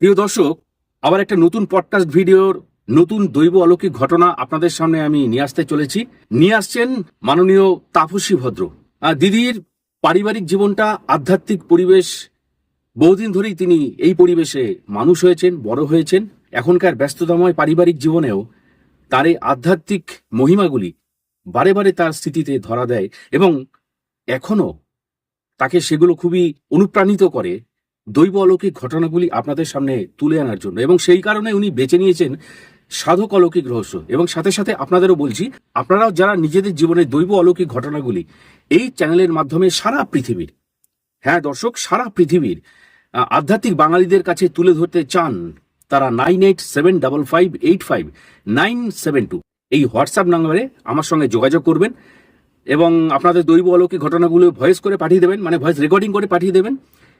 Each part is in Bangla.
প্রিয় দর্শক, আবার একটা নতুন পডকাস্ট ভিডিওর নতুন দৈব অলৌকিক ঘটনা আপনাদের সামনে আমি নিয়ে আসতে চলেছি। নিয়ে আসছেন মাননীয় তাপসী ভদ্র। দিদির পারিবারিক জীবনটা আধ্যাত্মিক পরিবেশ। বহুদিন ধরেই তিনি এই পরিবেশে মানুষ হয়েছেন, বড় হয়েছেন। এখনকার ব্যস্ততাময় পারিবারিক জীবনেও তার এই আধ্যাত্মিক মহিমাগুলি বারে বারে তার স্মৃতিতে ধরা দেয় এবং এখনো তাকে সেগুলো খুবই অনুপ্রাণিত করে দৈব অলৌকিক ঘটনাগুলি আপনাদের সামনে তুলে আনার জন্য। এবং সেই কারণে উনি বেছে নিয়েছেন সাধক অলৌকিক রহস্য। এবং সাথে সাথে আপনাদেরও বলছি, আপনারাও যারা নিজেদের জীবনে দৈব অলৌকিক ঘটনাগুলি এই চ্যানেলের মাধ্যমে সারা পৃথিবীর, হ্যাঁ দর্শক, সারা পৃথিবীর আধ্যাত্মিক বাঙালিদের কাছে তুলে ধরতে চান, তারা 9875859772 এই হোয়াটসঅ্যাপ নাম্বারে আমার সঙ্গে যোগাযোগ করবেন এবং আপনাদের দৈব অলৌকিক ঘটনাগুলো ভয়েস করে পাঠিয়ে দেবেন, মানে ভয়েস রেকর্ডিং করে পাঠিয়ে দেবেন।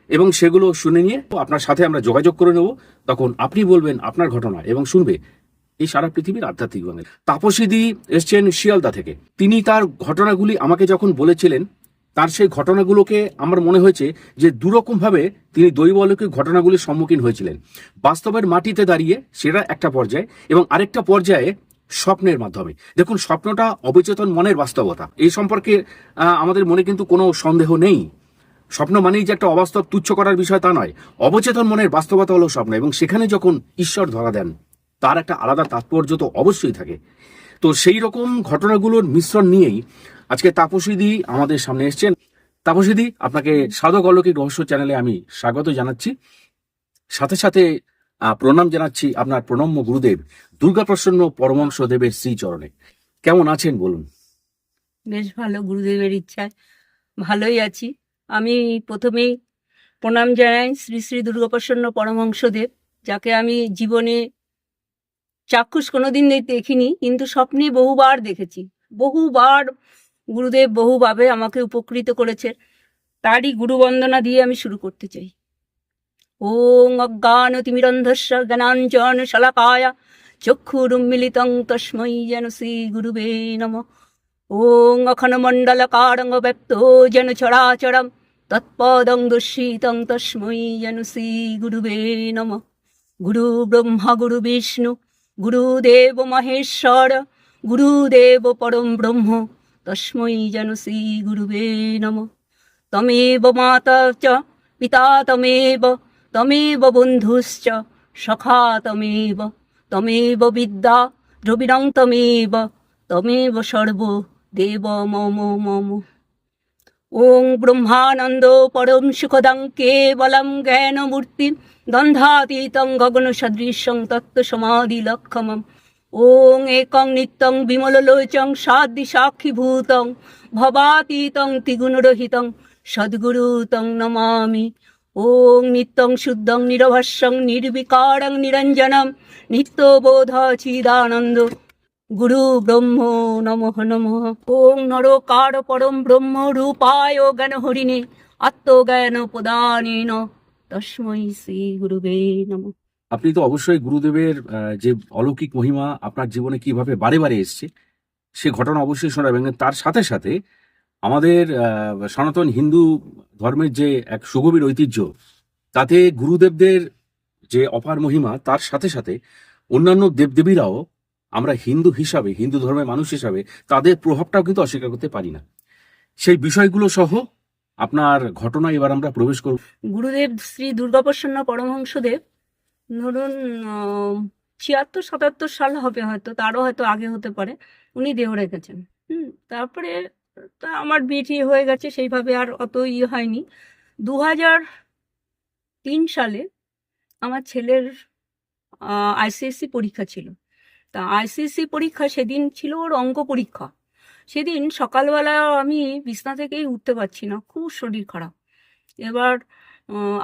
এবং সেগুলো শুনে নিয়ে আপনার সাথে আমরা যোগাযোগ করে নেব। তখন আপনি বলবেন আপনার ঘটনা এবং শুনবে এই সারা পৃথিবীর আধ্যাত্মিক বাঙালি। তাপসীদি এসছেন শিয়ালদা থেকে। তিনি তার ঘটনাগুলি আমাকে যখন বলেছিলেন, তার সেই ঘটনাগুলোকে আমার মনে হয়েছে যে দুরকমভাবে তিনি দৈব অলৌকিক ঘটনাগুলির সম্মুখীন হয়েছিলেন। বাস্তবের মাটিতে দাঁড়িয়ে সেটা একটা পর্যায়ে, এবং আরেকটা পর্যায়ে স্বপ্নের মাধ্যমে। দেখুন, স্বপ্নটা অবচেতন মনের বাস্তবতা, এই সম্পর্কে আমাদের মনে কিন্তু কোনো সন্দেহ নেই। স্বপ্ন মানেই যে একটা অবাস্তব তুচ্ছ করার বিষয় তা নয়। অবচেতন মনের বাস্তবতা হলো স্বপ্ন, এবং সেখানে যখন ঈশ্বর ধরা দেন তার একটা আলাদা তাৎপর্য তো অবশ্যই থাকে। তো সেই রকম ঘটনাগুলোর মিশ্রণ নিয়েই আজকে তাপসীদি আমাদের সামনে এসছেন। তাপসীদি, আপনাকে সাধক অলৌকিক রহস্য চ্যানেলে আমি স্বাগত জানাচ্ছি। সাথে সাথে প্রণাম জানাচ্ছি আপনার প্রণম্য গুরুদেব দুর্গাপ্রসন্ন পরমহংস দেবের শ্রীচরণে। কেমন আছেন বলুন? বেশ ভালো, গুরুদেবের ইচ্ছায় ভালোই আছি। আমি প্রথমেই প্রণাম জানাই শ্রী শ্রী দুর্গাপ্রসন্ন পরমহংসদেব, যাকে আমি জীবনে চাক্ষুষ কোনোদিন দেখিনি, কিন্তু স্বপ্নে বহুবার দেখেছি। বহুবার গুরুদেব বহুভাবে আমাকে উপকৃত করেছে। তারই গুরুবন্দনা দিয়ে আমি শুরু করতে চাই। ওং অজ্ঞানতিমিরন্ধস্য জ্ঞানাঞ্জন শলাকায়া চক্ষুরুন্মিলিতং তস্मै যেন শ্রী গুরুবে নমঃ। ওং অখণ্ডমণ্ডলকারং ব্যক্তো যেন চরাচরম তৎপদং দর্শিতং তস্मै যেন শ্রী গুরুবে নমঃ। গুরু ব্রহ্মা গুরু বিষ্ণু গুরুদেব মহেশ্বর গুরুদেব পরম ব্রহ্ম তস্मै যেন শ্রী গুরুবে নমঃ। তমেব মাতা চ পিতা তমেব তমেব বন্ধুশ্চ সখা তমেব তমেব বিদ্যা দ্রবিণং তমেব তমেব সর্ব দেব মম মম। ওং ব্রহ্মানন্দ পরম সুখদং কেবলম জ্ঞানমূর্তিম দ্বন্দ্বাতীতং গগন সদৃশং তত্ত্ব সমাধি লক্ষমম। ওং একং নিত্যং বিমললোচং সাধ্যি সাক্ষীভূতং ভবাতীতং ত্রিগুণরহিতং সদ্গুরু তং নমামি। ওং নিত্যং শুদ্ধং নিরভস্যং নির্বিকারং নিরঞ্জনম নিত্যবোধ চিদানন্দ গুরু ব্রহ্ম নমঃ নমঃ। ওং নরকার পরম ব্রহ্ম রূপায় জ্ঞান হরিণে আত্মজ্ঞান প্রদানেন তস্मै শ্রী গুরুবে নমঃ। আপনি তো অবশ্যই গুরুদেবের যে অলৌকিক মহিমা আপনার জীবনে কিভাবে বারে বারে এসছে সে ঘটনা অবশ্যই শোনাবেন। তার সাথে সাথে আমাদের সনাতন হিন্দু ধর্মের যে এক সুগভীর ঐতিহ্য, তাতে গুরুদেবদের যে অপার মহিমা, তার সাথে সাথে অন্যান্য দেবদেবীরাও আমরা হিন্দু হিসাবে, হিন্দু ধর্মের মানুষ হিসাবে তাদের প্রভাবটাও কিন্তু অস্বীকার করতে পারি না। সেই বিষয়গুলো সহ আপনার ঘটনা এবার আমরা প্রবেশ করব। গুরুদেব শ্রী দুর্গাপ্রসন্ন পরমহংসদেব ধরুন 76-77 সাল হবে, হয়তো তারও হয়তো আগে হতে পারে, উনি দেহ রেখেছেন। তারপরে তা আমার বিয়ে হয়ে গেছে, সেইভাবে আর অত হয়নি। 2003 সালে আমার ছেলের আইসিএসসি পরীক্ষা ছিল। তা আইসিএসসি পরীক্ষা সেদিন ছিল ওর অঙ্ক পরীক্ষা। সেদিন সকালবেলা আমি বিছনা থেকেই উঠতে পারছি না, খুব শরীর খারাপ। এবার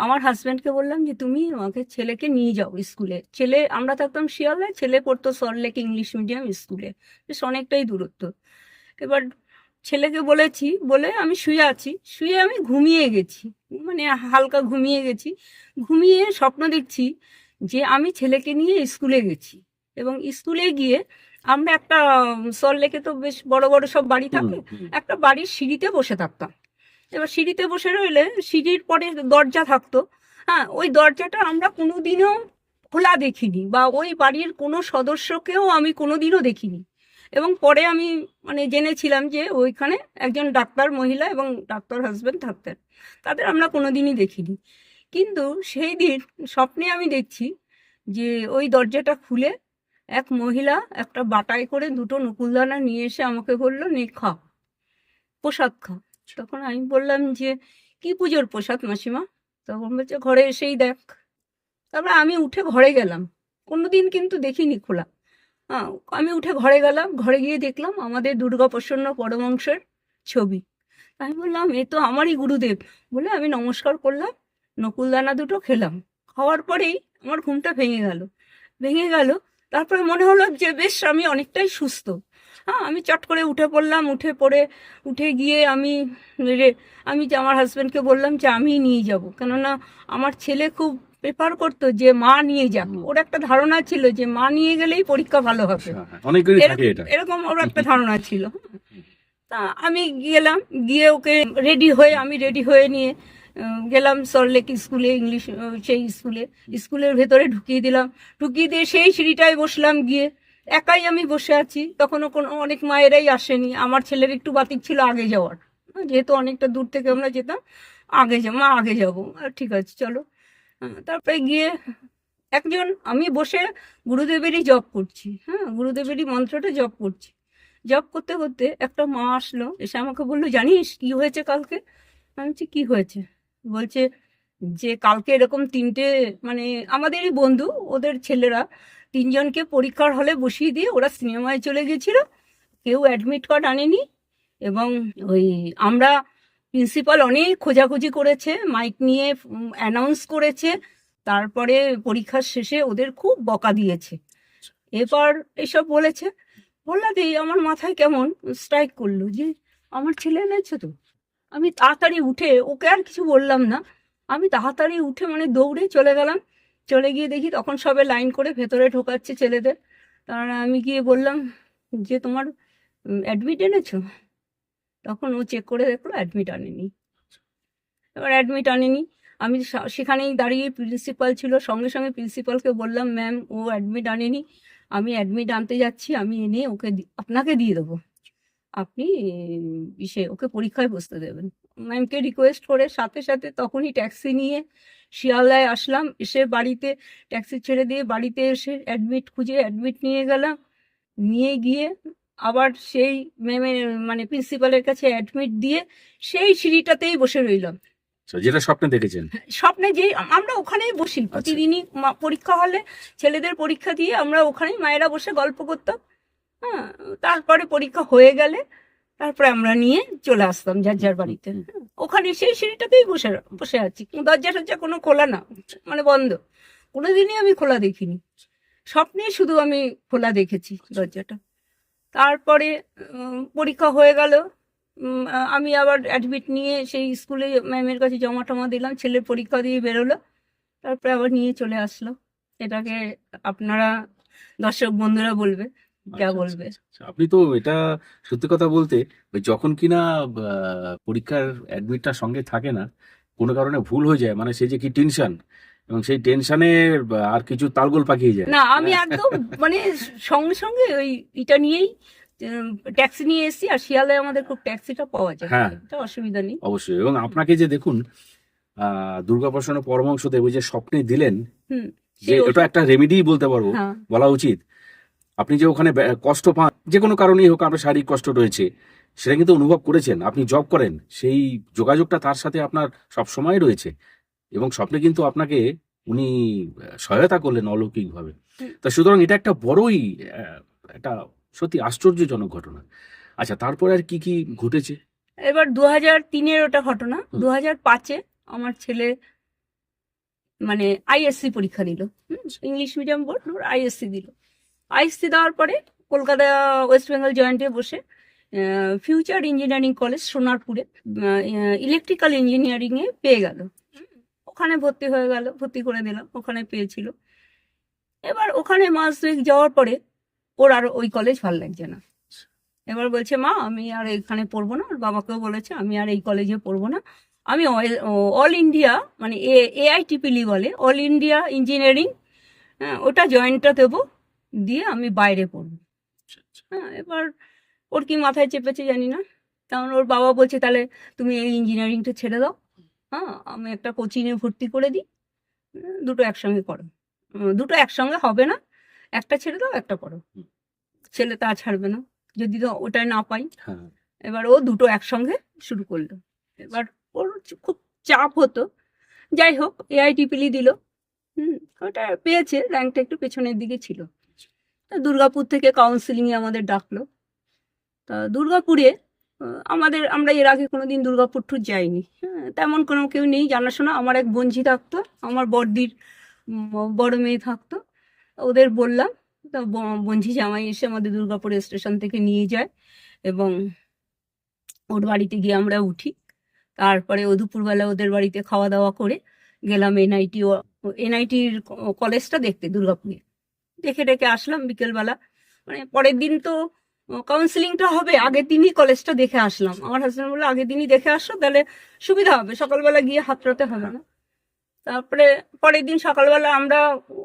আমার হাজব্যান্ডকে বললাম যে তুমি আমাকে ছেলেকে নিয়ে যাও স্কুলে। ছেলে, আমরা থাকতাম শিয়ালদায়, ছেলে পড়তো সল্টলেক ইংলিশ মিডিয়াম স্কুলে, বেশ অনেকটাই দূরত্ব। এবার ছেলেকে বলেছি, বলে আমি শুয়ে আছি, শুয়ে আমি ঘুমিয়ে গেছি, মানে হালকা ঘুমিয়ে গেছি। ঘুমিয়ে স্বপ্ন দেখছি যে আমি ছেলেকে নিয়ে স্কুলে গেছি, এবং স্কুলে গিয়ে আমরা একটা সল্টলেকে তো বেশ বড় বড় সব বাড়ি থাকে, একটা বাড়ির সিঁড়িতে বসে থাকতাম। এবার সিঁড়িতে বসে রইলে সিঁড়ির পরে দরজা থাকতো, হ্যাঁ, ওই দরজাটা আমরা কোনোদিনও খোলা দেখিনি, বা ওই বাড়ির কোনো সদস্যকেও আমি কোনোদিনও দেখিনি। এবং পরে আমি মানে জেনেছিলাম যে ওইখানে একজন ডাক্তার মহিলা এবং ডাক্তার হাজবেন্ড থাকতেন, তাদের আমরা কোনোদিনই দেখিনি। কিন্তু সেই দিন স্বপ্নে আমি দেখছি যে ওই দরজাটা খুলে এক মহিলা একটা বাটায় করে দুটো নকুলদানা নিয়ে এসে আমাকে বললো, নে খা, প্রসাদ খা। তখন আমি বললাম যে কি পুজোর প্রসাদ মাসিমা? তখন বলছে ঘরে এসেই দেখ। তারপরে আমি উঠে ঘরে গেলাম, কোনোদিন কিন্তু দেখিনি খোলা। হ্যাঁ, আমি উঠে ঘরে গেলাম, ঘরে গিয়ে দেখলাম আমাদের দুর্গাপ্রসন্ন পরমহংসের ছবি। আমি বললাম এ তো আমারই গুরুদেব। বলে আমি নমস্কার করলাম, নকুলদানা দুটো খেলাম। খাওয়ার পরেই আমার ঘুমটা ভেঙে গেল। তারপরে মনে হলো যে বেশ আমি অনেকটাই সুস্থ। হ্যাঁ, আমি চট করে উঠে পড়লাম, উঠে গিয়ে আমি যে আমার হাজবেন্ডকে বললাম যে আমি নিয়ে যাব, কেননা আমার ছেলে খুব প্রেফার করতো যে মা নিয়ে যাক। ওর একটা ধারণা ছিল যে মা নিয়ে গেলেই পরীক্ষা ভালো হবে, অনেকেরই থাকে এটা। এরকম ওর একটা ধারণা ছিল। তা আমি গেলাম, গিয়ে ওকে আমি রেডি হয়ে নিয়ে গেলাম সল্টলেক স্কুলে, ইংলিশ সেই স্কুলের ভেতরে ঢুকিয়ে দিয়ে সেই সিঁড়িটায় বসলাম। গিয়ে একাই আমি বসে আছি, তখনও অনেক মায়েরাই আসেনি। আমার ছেলের একটু বাতিক ছিল আগে যাওয়ার, যেহেতু অনেকটা দূর থেকে আমরা যেতাম। মা আগে যাবো, ঠিক আছে চলো। তারপরে গিয়ে আমি বসে গুরুদেবেরই জপ করছি। হ্যাঁ, গুরুদেবেরই মন্ত্রটা জপ করছি। জব করতে করতে একটা মা আসলো, এসে আমাকে বললো, জানিস কি হয়েছে কালকে? আমি বলছি কি হয়েছে? বলছে যে কালকে এরকম তিনটে মানে আমাদেরই বন্ধু, ওদের ছেলেরা তিনজনকে পরীক্ষার হলে বসিয়ে দিয়ে ওরা সিনেমায় চলে গেছিল, কেউ অ্যাডমিট কার্ড আনেনি। এবং ওই আমরা প্রিন্সিপাল অনেক খোঁজাখুঁজি করেছে, মাইক নিয়ে অ্যানাউন্স করেছে, তারপরে পরীক্ষার শেষে ওদের খুব বকা দিয়েছে। এবার এসব বললাতেই আমার মাথায় কেমন স্ট্রাইক করলো যে আমার ছেলে এনেছে তো। আমি তাড়াতাড়ি উঠে, ওকে আর কিছু বললাম না, আমি তাড়াতাড়ি উঠে মানে দৌড়ে চলে গেলাম। চলে গিয়ে দেখি তখন সবে লাইন করে ভেতরে ঢোকাচ্ছে ছেলেদের। তার আমি গিয়ে বললাম যে তোমার অ্যাডমিট এনেছো? তখন ও চেক করে দেখলো অ্যাডমিট আনেনি। এবার অ্যাডমিট আনেনি, আমি সেখানেই দাঁড়িয়ে, প্রিন্সিপাল ছিল, সঙ্গে সঙ্গে প্রিন্সিপালকে বললাম, ম্যাম ও অ্যাডমিট আনেনি, আমি অ্যাডমিট আনতে যাচ্ছি, আমি এনে ওকে আপনাকে দিয়ে দেবো, আপনি ওকে পরীক্ষায় বসতে দেবেন। ম্যামকে রিকোয়েস্ট করে সাথে সাথে তখনই ট্যাক্সি নিয়ে শিয়ালদায় আসলাম। এসে বাড়িতে ট্যাক্সি ছেড়ে দিয়ে বাড়িতে এসে অ্যাডমিট নিয়ে গেলাম। নিয়ে গিয়ে আবার সেই ম্যামের মানে প্রিন্সিপালের কাছে অ্যাডমিট দিয়ে সেই সিঁড়িটাতেই বসে রইলাম। যেটা স্বপ্নে দেখেছেন? স্বপ্নে যে আমরা ওখানেই বসি প্রতিদিনই, পরীক্ষা হলে ছেলেদের পরীক্ষা দিয়ে আমরা ওখানেই মায়েরা বসে গল্প করতাম। হ্যাঁ, তারপরে পরীক্ষা হয়ে গেলে তারপরে আমরা নিয়ে চলে আসতাম যার বাড়িতে। ওখানে সেই সিঁড়িটাতেই বসে আছি, দরজা টরজা কোনো খোলা না, মানে বন্ধ, কোনোদিনই আমি খোলা দেখিনি। স্বপ্নে শুধু আমি খোলা দেখেছি দরজাটা। তারপরে পরীক্ষা হয়ে গেল, আমি আবার অ্যাডমিট নিয়ে সেই স্কুলে ম্যামের কাছে জমা টমা দিলাম, ছেলের পরীক্ষা দিয়ে বেরোলো, তারপরে আবার নিয়ে চলে আসলো। এটাকে আপনারা দর্শক বন্ধুরা বলবে, যা বলবে। আপনি তো এটা সত্যি কথা বলতে, ওই যখন কিনা পরীক্ষার অ্যাডমিটটা সঙ্গে থাকে না, কোনো কারণে ভুল হয়ে যায়, মানে সেই যে কি টেনশন, এবং সেই টেনশনে আর কিছু তালগোল পাকিয়ে যায় না, আমি একদম মানে সঙ্গে সঙ্গে ওই এটা নিয়েই ট্যাক্সি নিয়ে এসেছি। আর শিয়ালদায় আমাদের খুব ট্যাক্সিটা পাওয়া যায়, হ্যাঁ, এটা অসুবিধা নেই। অবশ্যই। এবং আপনাকে যে দেখুন দুর্গাপ্রসন্ন পরমহংসদেব ওই যে স্বপ্নে দিলেন, যে ওটা একটা রেমেডি বলতে পারবো, বলা উচিত। আপনি যে ওখানে কষ্ট পান, যে কোনো কারণেই হোক, আপনার শারীরিক কষ্ট রয়েছে, সেটা কিন্তু অনুভব করেছেন, আপনি জব করেন, সেই যোগাযোগটা তার সাথে আপনার সব সময় রয়েছে, এবং স্বপ্নে কিন্তু আপনাকে উনি সহায়তা করলেন অলৌকিকভাবে। তা সুতরাং এটা একটা বড়ই একটা সত্যি আশ্চর্যজনক ঘটনা। আচ্ছা, তারপরে আর কি কি ঘটেছে? এবার 2003-এর ওটা ঘটনা। 2005-এ আমার ছেলে মানে আইএসসি পরীক্ষা দিল, ইংলিশ মিডিয়াম বোর্ড, আইএসসি দিল। আইএসসি দেওয়ার পরে কলকাতা ওয়েস্ট বেঙ্গল জয়েন্টে বসে ফিউচার ইঞ্জিনিয়ারিং কলেজ সোনারপুরে ইলেকট্রিক্যাল ইঞ্জিনিয়ারিংয়ে পেয়ে গেল। ওখানে ভর্তি করে দিলাম, ওখানে পেয়েছিল। এবার ওখানে মাস দুয়েক যাওয়ার পরে ওর আর ওই কলেজ ভালো লাগছে না। এবার বলছে, মা আমি আর এখানে পড়বো না। ওর বাবাকেও বলেছে আমি আর এই কলেজে পড়বো না, আমি অল ইন্ডিয়া মানে AITPL বলে, অল ইন্ডিয়া ইঞ্জিনিয়ারিং, হ্যাঁ ওটা জয়েন্টটা দেবো, দিয়ে আমি বাইরে পড়বো। আচ্ছা, আচ্ছা। হ্যাঁ এবার ওর কি মাথায় চেপেছে জানি না, কারণ ওর বাবা বলছে তাহলে তুমি এই ইঞ্জিনিয়ারিংটা ছেড়ে দাও, হ্যাঁ আমি একটা কোচিংয়ে ভর্তি করে দিই, দুটো একসঙ্গে করো। দুটো একসঙ্গে হবে না, একটা ছেড়ে দাও একটা করো। হুম। ছেলে তা ছাড়বে না যদি তো ওটাই না পাই। হ্যাঁ। এবার ও দুটো একসঙ্গে শুরু করলো। এবার ওর খুব চাপ হতো, যাই হোক AITPL দিল, ওটা পেয়েছে, র্যাঙ্কটা একটু পেছনের দিকে ছিল। তা দুর্গাপুর থেকে কাউন্সিলিংয়ে আমাদের ডাকলো। তা দুর্গাপুরে আমরা এর আগে কোনোদিন দুর্গাপুর ট্যুর যাইনি, হ্যাঁ তেমন কোনো কেউ নেই জানাশোনা। আমার এক বোনঝি থাকতো, আমার বড়দির বড় মেয়ে থাকতো, ওদের বললাম, তা বোনঝি জামাই এসে আমাদের দুর্গাপুর স্টেশন থেকে নিয়ে যায় এবং ওর বাড়িতে গিয়ে আমরা উঠি। তারপরে ও দুপুরবেলা ওদের বাড়িতে খাওয়া দাওয়া করে গেলাম NITর কলেজটা দেখতে দুর্গাপুরে। দেখে টেকে আসলাম বিকেলবেলা, মানে পরের দিন তো কাউন্সিলিংটা হবে, আগের দিনই কলেজটা দেখে আসলাম। আমার হাজব্যান্ড বললো আগের দিনই দেখে আসো, তাহলে সুবিধা হবে, সকালবেলা গিয়ে হাতড়াতে হবে না। তারপরে পরের দিন সকালবেলা আমরা,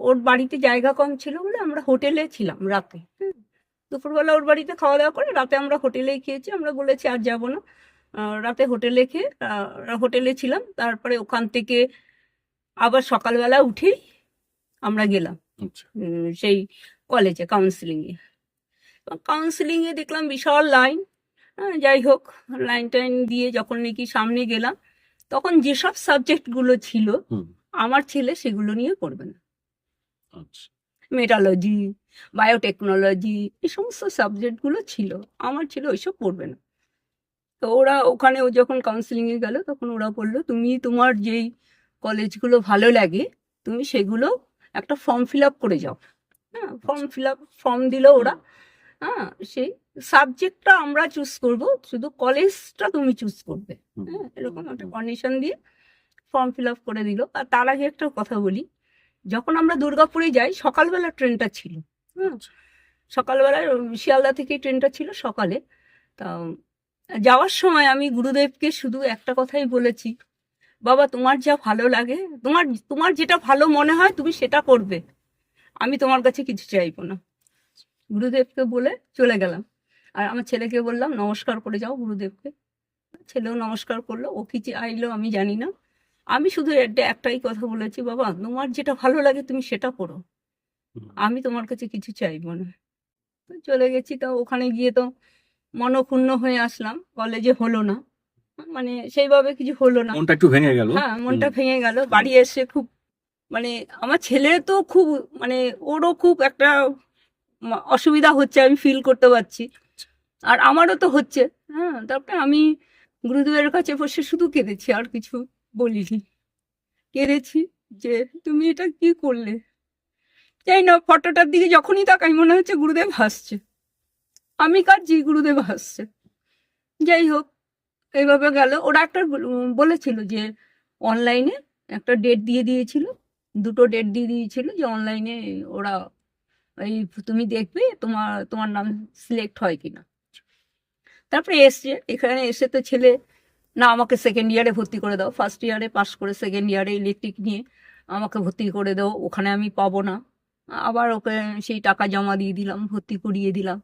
ওর বাড়িতে জায়গা কম ছিল বলে আমরা হোটেলে ছিলাম রাতে। দুপুরবেলা ওর বাড়িতে খাওয়া দাওয়া করে রাতে আমরা হোটেলেই খেয়েছি। আমরা বলেছি আর যাবো না, রাতে হোটেলে খেয়ে হোটেলে ছিলাম। তারপরে ওখান থেকে আবার সকালবেলা উঠেই আমরা গেলাম আচ্ছা। সেই কলেজে কাউন্সিলিংয়ে দেখলাম বিশাল লাইন। যাই হোক লাইন টাইন দিয়ে যখন নাকি সামনে গেলাম, তখন যেসব সাবজেক্টগুলো ছিল হুম। আমার ছেলে সেগুলো নিয়ে পড়বে না। আচ্ছা। মেটালজি, বায়োটেকনোলজি, এই সমস্ত সাবজেক্টগুলো ছিল, আমার ছেলে ওইসব পড়বে না। তো ওরা ওখানে, ও যখন কাউন্সিলিংয়ে গেল তখন ওরা বললো তুমি তোমার যেই কলেজগুলো ভালো লাগে তুমি সেগুলো একটা ফর্ম ফিল আপ করে যাও। হ্যাঁ ফর্ম দিল ওরা, হ্যাঁ সেই সাবজেক্টটা আমরা চুজ করব, শুধু কলেজটা তুমি চুজ করবে, হ্যাঁ এরকম একটা কন্ডিশন দিয়ে ফর্ম ফিল আপ করে দিল। আর তার আগে একটা কথা বলি, যখন আমরা দুর্গাপুরে যাই সকালবেলা ট্রেনটা ছিল, হ্যাঁ সকালবেলা শিয়ালদা থেকে ট্রেনটা ছিল সকালে। তা যাওয়ার সময় আমি গুরুদেবকে শুধু একটা কথাই বলেছি, বাবা তোমার যা ভালো লাগে, তোমার যেটা ভালো মনে হয় তুমি সেটা করবে, আমি তোমার কাছে কিছু চাইবো না। গুরুদেবকে বলে চলে গেলাম। আর আমার ছেলেকে বললাম নমস্কার করে যাও গুরুদেবকে। ছেলেও নমস্কার করলো, ও কি চাইলো আমি জানি না। আমি শুধু একটাই কথা বলেছি, বাবা তোমার যেটা ভালো লাগে তুমি সেটা করো, আমি তোমার কাছে কিছু চাইবো না। তো চলে গেছি। তো ওখানে গিয়ে তো মনক্ষুণ্ণ হয়ে আসলাম, কলেজে হলো না, মানে সেইভাবে কিছু হলো না। মনটা একটু ভেঙে গেল। হ্যাঁ মনটা ভেঙে গেল। বাড়ি এসে খুব, মানে আমার ছেলে তো খুব, মানে ওরও খুব একটা অসুবিধা হচ্ছে আমি ফিল করতে পারছি, আর আমারও তো হচ্ছে। হ্যাঁ তারপরে আমি গুরুদেবের কাছে বসে শুধু কেঁদেছি, আর কিছু বলিনি। কেঁদেছি যে তুমি এটা কি করলে। যাই না, ফটোটার দিকে যখনই তাকাই মনে হচ্ছে গুরুদেব হাসছে, আমি কাঁদছি গুরুদেব হাসছে। যাই হোক এইভাবে গেল। ওরা একটা বলেছিল যে অনলাইনে একটা ডেট দিয়ে দিয়েছিল, দুটো ডেট দিয়ে দিয়েছিল যে অনলাইনে ওরা এই তুমি দেখবে তোমার নাম সিলেক্ট হয় কিনা। তারপরে এসছে, এখানে এসে তো ছেলে, না আমাকে সেকেন্ড ইয়ারে ভর্তি করে দাও, ফার্স্ট ইয়ারে পাস করে সেকেন্ড ইয়ারে ইলেকট্রিক নিয়ে আমাকে ভর্তি করে দাও, ওখানে আমি পাবো না। আবার ওকে সেই টাকা জমা দিয়ে দিলাম, ভর্তি করিয়ে দিলাম,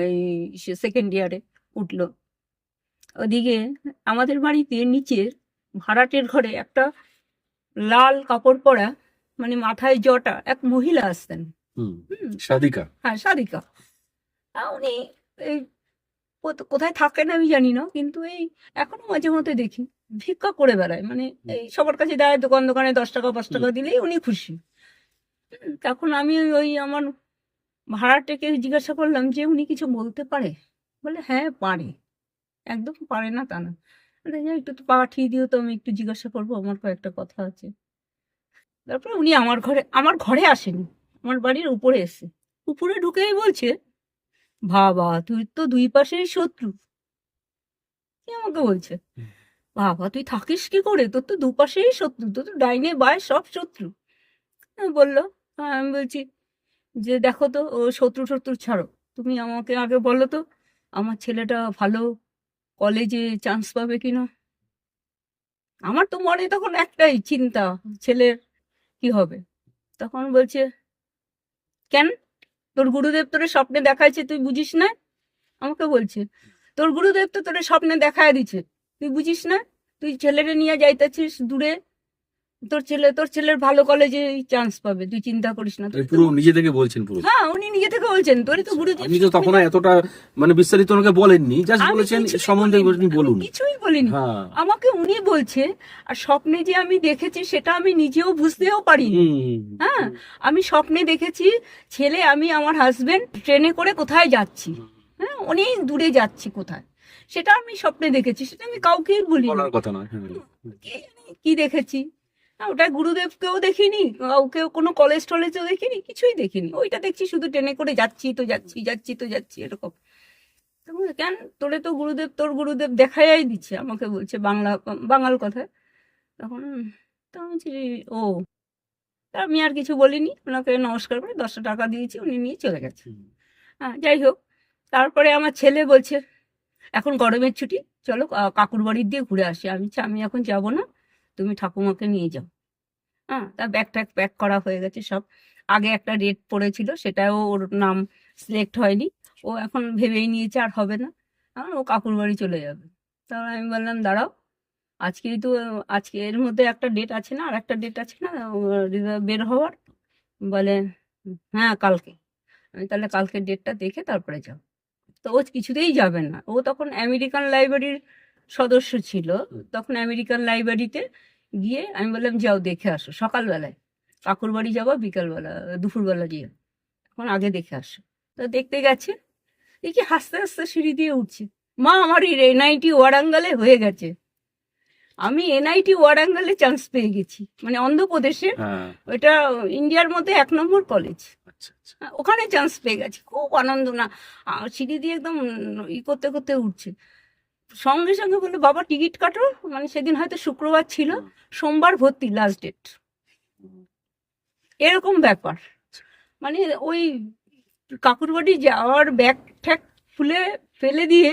এই সে সেকেন্ড ইয়ারে উঠলো। ওদিকে আমাদের বাড়িতে নিচের ভাড়াটের ঘরে একটা লাল কাপড় পরা, মানে মাথায় জটা এক মহিলা আসতেন। সাদিকা। হ্যাঁ সাদিকা। উনি এই কোথায় থাকেন আমি জানি না, কিন্তু এই এখনো মাঝে মধ্যে দেখি ভিক্ষা করে বেড়ায়, মানে এই সবার কাছে দেয়, দোকানে 10 টাকা 5 টাকা দিলেই উনি খুশি। তখন আমি ওই আমার ভাড়াটেকে জিজ্ঞাসা করলাম যে উনি কিছু বলতে পারে? বলে হ্যাঁ পারে, একদম পারে না তা না। একটু তো পাঠিয়ে দিও তো, আমি একটু জিজ্ঞাসা করবো, আমার কয়েকটা কথা আছে। তারপরে উনি আমার ঘরে আসেনি, আমার বাড়ির উপরে এসে, উপরে ঢুকেই বলছে, বাবা তুই তো দুই পাশেই শত্রু। কি আমাকে বলছে, বাবা তুই থাকিস কি করে, তোর তো দুপাশেই শত্রু, তোর তো ডাইনে বায় সব শত্রু। বললো, আমি বলছি যে দেখো তো ও শত্রু ছাড়ো, তুমি আমাকে আগে বলো তো আমার ছেলেটা ভালো কলেজে চান্স পাবে কিনা। আমার তো মনে তখন একটাই চিন্তা, ছেলের কি হবে। তখন বলছে, কেন, তোর গুরুদেব তোরে স্বপ্নে দেখাইছে, তুই বুঝিস না? আমাকে বলছে, তোর গুরুদেব তো তোরে স্বপ্নে দেখায় দিছে, তুই বুঝিস না? তুই ছেলেরে নিয়ে যাইতেছিস দূরে, তোর ছেলের ভালো কলেজে চান্স পাবে, তুই চিন্তা করিস না। এই পুরো নিজে থেকে বলছেন পুরো? হ্যাঁ, উনি নিজে থেকে বলছেন, তোরে তো গুরুদেব আপনি তো তখন এতটা মানে বিস্তারিত ওনাকে বলেননি, জাস্ট আমি বলেছেন কিছুই সম্বন্ধে বলিনি, বলুন। আমি কিছুই বলিনি। হ্যাঁ। আমাকে উনি বলছে, আর স্বপ্নে যে আমি দেখেছি সেটা আমি নিজেও বুঝতেও পারিনি। হুম। হ্যাঁ, আমি স্বপ্নে দেখেছি ছেলে, আমি আমার হাজবেন্ড ট্রেনে করে কোথায় যাচ্ছি, হ্যাঁ, অনেক দূরে যাচ্ছি কোথায়, সেটা আমি স্বপ্নে দেখেছি, সেটা আমি কাউকে বলি বলার কথা নয়। হ্যাঁ। কি দেখেছি। ওটা গুরুদেবকেও দেখিনি, কাউকেও কোনো কলেজ টলেজও দেখিনি, কিছুই দেখিনি। ওইটা দেখছি শুধু ট্রেনে করে যাচ্ছি তো যাচ্ছি, যাচ্ছি তো যাচ্ছি, এরকম। তখন কেন, তোর গুরুদেব দেখাই দিচ্ছে, আমাকে বলছে বাঙাল কথায়। তখন তো আমি বলছি, ও। তা আমি আর কিছু বলিনি, ওনাকে নমস্কার করে 10টা টাকা দিয়েছি, উনি নিয়ে চলে গেছে। হ্যাঁ, যাই হোক, তারপরে আমার ছেলে বলছে, এখন গরমের ছুটি, চলো কাকুর বাড়ির দিয়ে ঘুরে আসি। আমি বলছি, আমি এখন যাব না, তুমি ঠাকুমাকে নিয়ে যাও। হ্যাঁ, তার ব্যাগ ট্যাগ প্যাক করা হয়ে গেছে সব। আগে একটা ডেট পড়েছিল, সেটাও ওর নাম সিলেক্ট হয়নি, ও এখন ভেবেই নিয়েছে আর হবে না, ও কাকুর বাড়ি চলে যাবে। তারপর আমি বললাম, দাঁড়াও, আজকেই তো, আজকে এর মধ্যে একটা ডেট আছে না, আর একটা ডেট আছে না বের হওয়ার। বলে, হ্যাঁ, কালকে। আমি তাহলে কালকে ডেটটা দেখে তারপরে যাও। তো ও কিছুতেই যাবে না, ও তখন আমেরিকান লাইব্রেরির সদস্য ছিল। তখন আমেরিকান লাইব্রেরিতে গিয়ে আমি বললাম, যাও দেখে আসো সকালবেলায়, কাকুর বাড়ি যাবো বিকালবেলা, দুপুরবেলা গিয়ে, এখন আগে দেখে আসো। তো দেখতে গেছে, দেখি হাসতে হাসতে সিঁড়ি দিয়ে উঠছে, মা আমার এনআইটি ওয়ারাঙ্গালে হয়ে গেছে। আমি এনআইটি ওয়ারাঙ্গালে চান্স পেয়ে গেছি, মানে অন্ধ্রপ্রদেশের, হ্যাঁ। ওইটা ইন্ডিয়ার মধ্যে 1 নম্বর কলেজ। আচ্ছা আচ্ছা। ওখানে চান্স পেয়ে গেছি, খুব আনন্দ না, সিঁড়ি দিয়ে একদম করতে করতে উঠছে। সঙ্গে সঙ্গে বললো, বাবা টিকিট কাটো, মানে সেদিন হয়তো শুক্রবার ছিল, সোমবার ভর্তি লাস্ট ডেট, এরকম ব্যাপার। মানে ওই কাকুর বাড়ি যাওয়ার ব্যাগ ঠ্যাগ খুলে ফেলে দিয়ে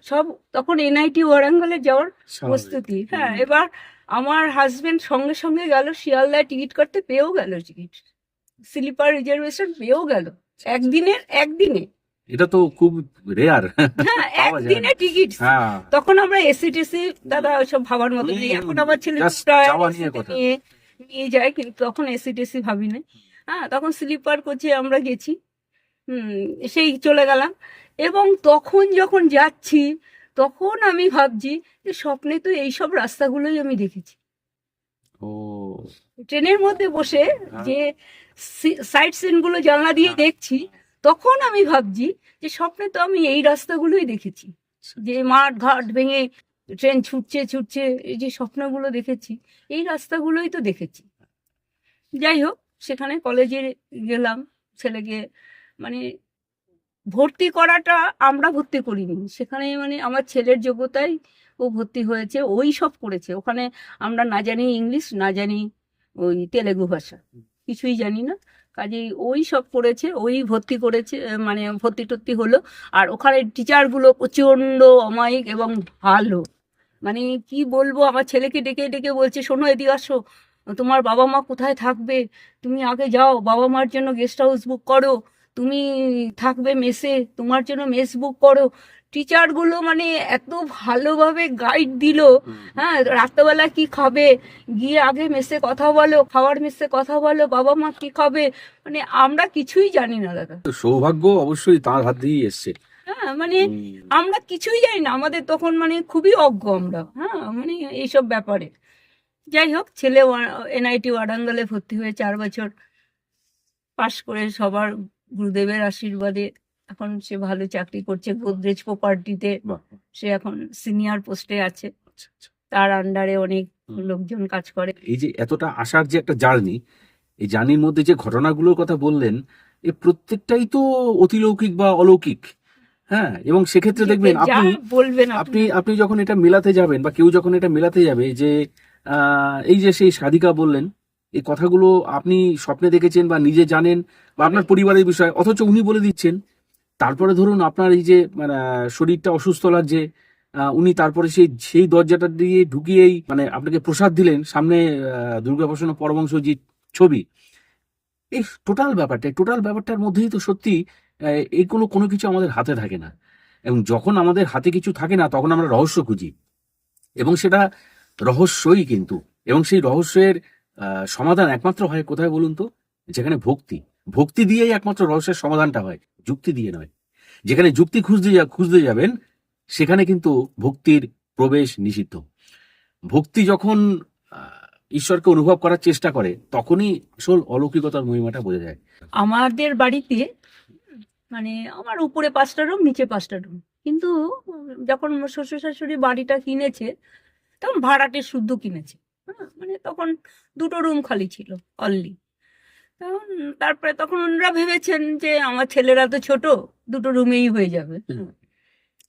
সব তখন এনআইটি ওয়ারাঙ্গালে যাওয়ার প্রস্তুতি। হ্যাঁ, এবার আমার হাজবেন্ড সঙ্গে সঙ্গে গেল শিয়ালদায় টিকিট কাটতে, পেয়েও গেল টিকিট, স্লিপার রিজার্ভেশন পেয়েও গেল, একদিনে। এটা তো খুব রেয়ার। হ্যাঁ, একদিনে টিকিট। তখন আমরা এসিটিসি দাদা ওইসব ভাবার মতো নেই, এখন আমার ছেলে নিয়ে যায়, কিন্তু তখন এসিটিসি ভাবি না। হ্যাঁ, তখন স্লিপার কোচে আমরা গেছি, সেই চলে গেলাম। এবং তখন যখন যাচ্ছি, তখন আমি ভাবছি যে স্বপ্নে তো এইসব রাস্তাগুলোই আমি দেখেছি। ও, ট্রেনের মধ্যে বসে যে সাইড সিনগুলো জানলা দিয়ে দেখছি, তখন আমি ভাবছি যে স্বপ্নে তো আমি এই রাস্তাগুলোই দেখেছি, যে মাঠ ঘাট ভেঙে ট্রেন ছুটছে, এই যে স্বপ্নগুলো দেখেছি, এই রাস্তাগুলোই তো দেখেছি। যাই হোক, সেখানে কলেজে গেলাম, ছেলেকে মানে ভর্তি করাটা আমরা ভর্তি করিনি, সেখানে মানে আমার ছেলের যোগ্যতায় ও ভর্তি হয়েছে, ওই সব করেছে ওখানে। আমরা না জানি ইংলিশ, না জানি ওই তেলেগু ভাষা, কিছুই জানি না, কাজেই ওই সব করেছে, ওই ভর্তি করেছে, মানে ভর্তি টর্তি হলো। আর ওখানে টিচারগুলো প্রচণ্ড অমায়িক এবং ভালো, মানে কি বলবো, আমার ছেলেকে ডেকে ডেকে বলছে, শোনো এদিকে আসো, তোমার বাবা মা কোথায় থাকবে, তুমি আগে যাও বাবা মার জন্য গেস্ট হাউস বুক করো, তুমি থাকবে মেসে, তোমার জন্য মেস বুক করো। টিচারগুলো মানে এত ভালোভাবে গাইড দিল। হ্যাঁ, রাত্রেবেলা কি খাবে, গিয়ে আগে মেসে কথা বলো, খাওয়ার মেসে কথা বলো, বাবা মা কি খাবে, মানে আমরা কিছুই জানি না দাদা। সৌভাগ্য অবশ্যই তার হাত দিয়েই এসছে। হ্যাঁ, মানে আমরা কিছুই জানি না, আমাদের তখন মানে খুবই অজ্ঞ আমরা, হ্যাঁ, মানে এইসব ব্যাপারে। যাই হোক, ছেলে এনআইটি ওয়ারাঙ্গালে ভর্তি হয়ে 4 বছর পাশ করে সবার গুরুদেবের আশীর্বাদে এখন সে ভালো চাকরি করছে গোদরেজ প্রপার্টিতে, সে এখন সিনিয়র পোস্টে আছে, তার আন্ডারে অনেক লোকজন কাজ করে। এই যে এতটা আসার যে একটা জার্নি, এই জার্নির মধ্যে যে ঘটনাগুলোর কথা বললেন, এই প্রত্যেকটাই তো অতিলৌকিক বা অলৌকিক। হ্যাঁ, এবং সেক্ষেত্রে দেখবেন আপনি যখন এটা মেলাতে যাবেন বা কেউ যখন এটা মেলাতে যাবে, যে এই যে সেই সাধিকা বললেন, এই কথাগুলো আপনি স্বপ্নে দেখেছেন বা নিজে জানেন বা আপনার পরিবারের বিষয়, অথচ উনি বলে দিচ্ছেন। তারপরে ধরুন আপনার এই যে মানে শরীরটা অসুস্থ লাগছে, উনি তারপরে সেই সেই দরজাটা দিয়ে ঢুকিয়েই মানে আপনাকে প্রসাদ দিলেন সামনে দুর্গাপ্রসন্ন পরমহংসজির ছবি। এই টোটাল ব্যাপারটার মধ্যেই তো সত্যি এই কোনো কোনো কিছু আমাদের হাতে থাকে না, এবং যখন আমাদের হাতে কিছু থাকে না তখন আমরা রহস্য খুঁজি, এবং সেটা রহস্যই কিন্তু, এবং সেই রহস্যের সমাধান একমাত্র হয় কোথায় বলুন তো? যেখানে ভক্তি দিয়েই একমাত্র রহস্যের সমাধানটা হয়, যুক্তি দিয়ে নয়। যেখানে যুক্তি খুঁজতে যাবেন সেখানে কিন্তু ভক্তির প্রবেশ নিষিদ্ধ। ভক্তি যখন ঈশ্বরকে অনুভব করার চেষ্টা করে তখনই আসল অলৌকিকতার মহিমাটা বোঝা যায়। আমাদের বাড়িতে মানে আমার উপরে 5টা রুম, নিচে 5টা রুম, কিন্তু যখন আমার শ্বশুর শাশুড়ি বাড়িটা কিনেছে তখন ভাড়াটে শুদ্ধ কিনেছে। মানে তখন 2টো রুম খালি ছিল অনলি। তখন তারপরে তখন ওনারা ভেবেছেন যে আমার ছেলেরা তো ছোট, 2টো রুমেই হয়ে যাবে,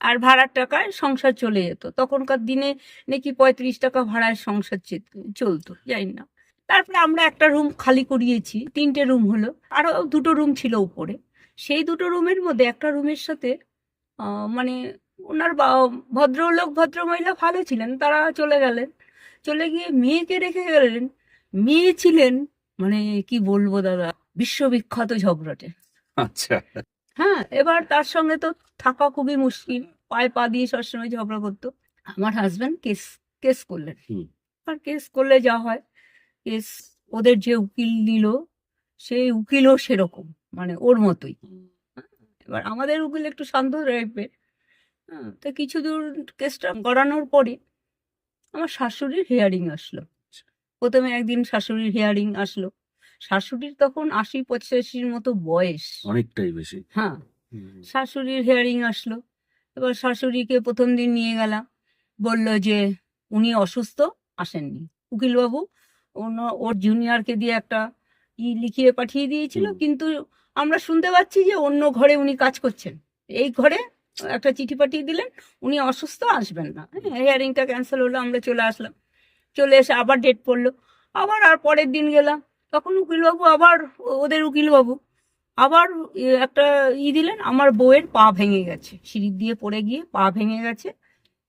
আর ভাড়ার টাকায় সংসার চলে যেত। তখনকার দিনে নাকি 35 টাকা ভাড়ায় সংসার চলতো, জানি না। তারপরে আমরা একটা রুম খালি করিয়েছি, 3টে রুম হলো, আরো 2টো রুম ছিল উপরে। সেই 2টো রুমের মধ্যে একটা রুমের সাথে মানে ওনার ভদ্রলোক ভদ্রমহিলা ভালো ছিলেন, তারা চলে গেলেন। চলে গিয়ে মেয়েকে রেখে গেলেন। মেয়ে ছিলেন মানে কি বলবো দাদা, বিশ্ববিখ্যাত ঝগড়াটে। আচ্ছা, হ্যাঁ, এবার তার সঙ্গে তো থাকা খুবই মুশকিল, পায়ে পা দিয়ে সবসময় ঝগড়া করতো। আমার হাজবেন্ড কেস করলেন। আর কেস করলে যা হয়, কেস ওদের যে উকিল নিল সেই উকিলও সেরকম, মানে ওর মতোই। এবার আমাদের উকিল একটু শান্ত টাইপের। তো কিছু দূর কেসটা গড়ানোর পরে আমার শাশুড়ির হিয়ারিং আসলো। প্রথমে একদিন শাশুড়ির হিয়ারিং আসলো। শাশুড়ির তখন 80-85 মতো বয়স, অনেকটাই বেশি। হ্যাঁ। শাশুড়ির হিয়ারিং আসলো। এবার শাশুড়িকে প্রথম দিন নিয়ে গেলাম, বলল যে উনি অসুস্থ, আসেননি। উকিলবাবু ওর জুনিয়রকে দিয়ে একটা লিখিয়ে পাঠিয়ে দিয়েছিল, কিন্তু আমরা শুনতে পাচ্ছি যে অন্য ঘরে উনি কাজ করছেন। এই ঘরে একটা চিঠি পাঠিয়ে দিলেন, উনি অসুস্থ, আসবেন না। হিয়ারিংটা ক্যান্সেল হলো, আমরা চলে আসলাম। চলে এসে আবার ডেট পড়লো, আবার আর পরের দিন গেলাম। তখন উকিলবাবু আবার, ওদের উকিলবাবু আবার একটা দিলেন, আমার বউয়ের পা ভেঙে গেছে, সিঁড়ি দিয়ে পড়ে গিয়ে পা ভেঙে গেছে,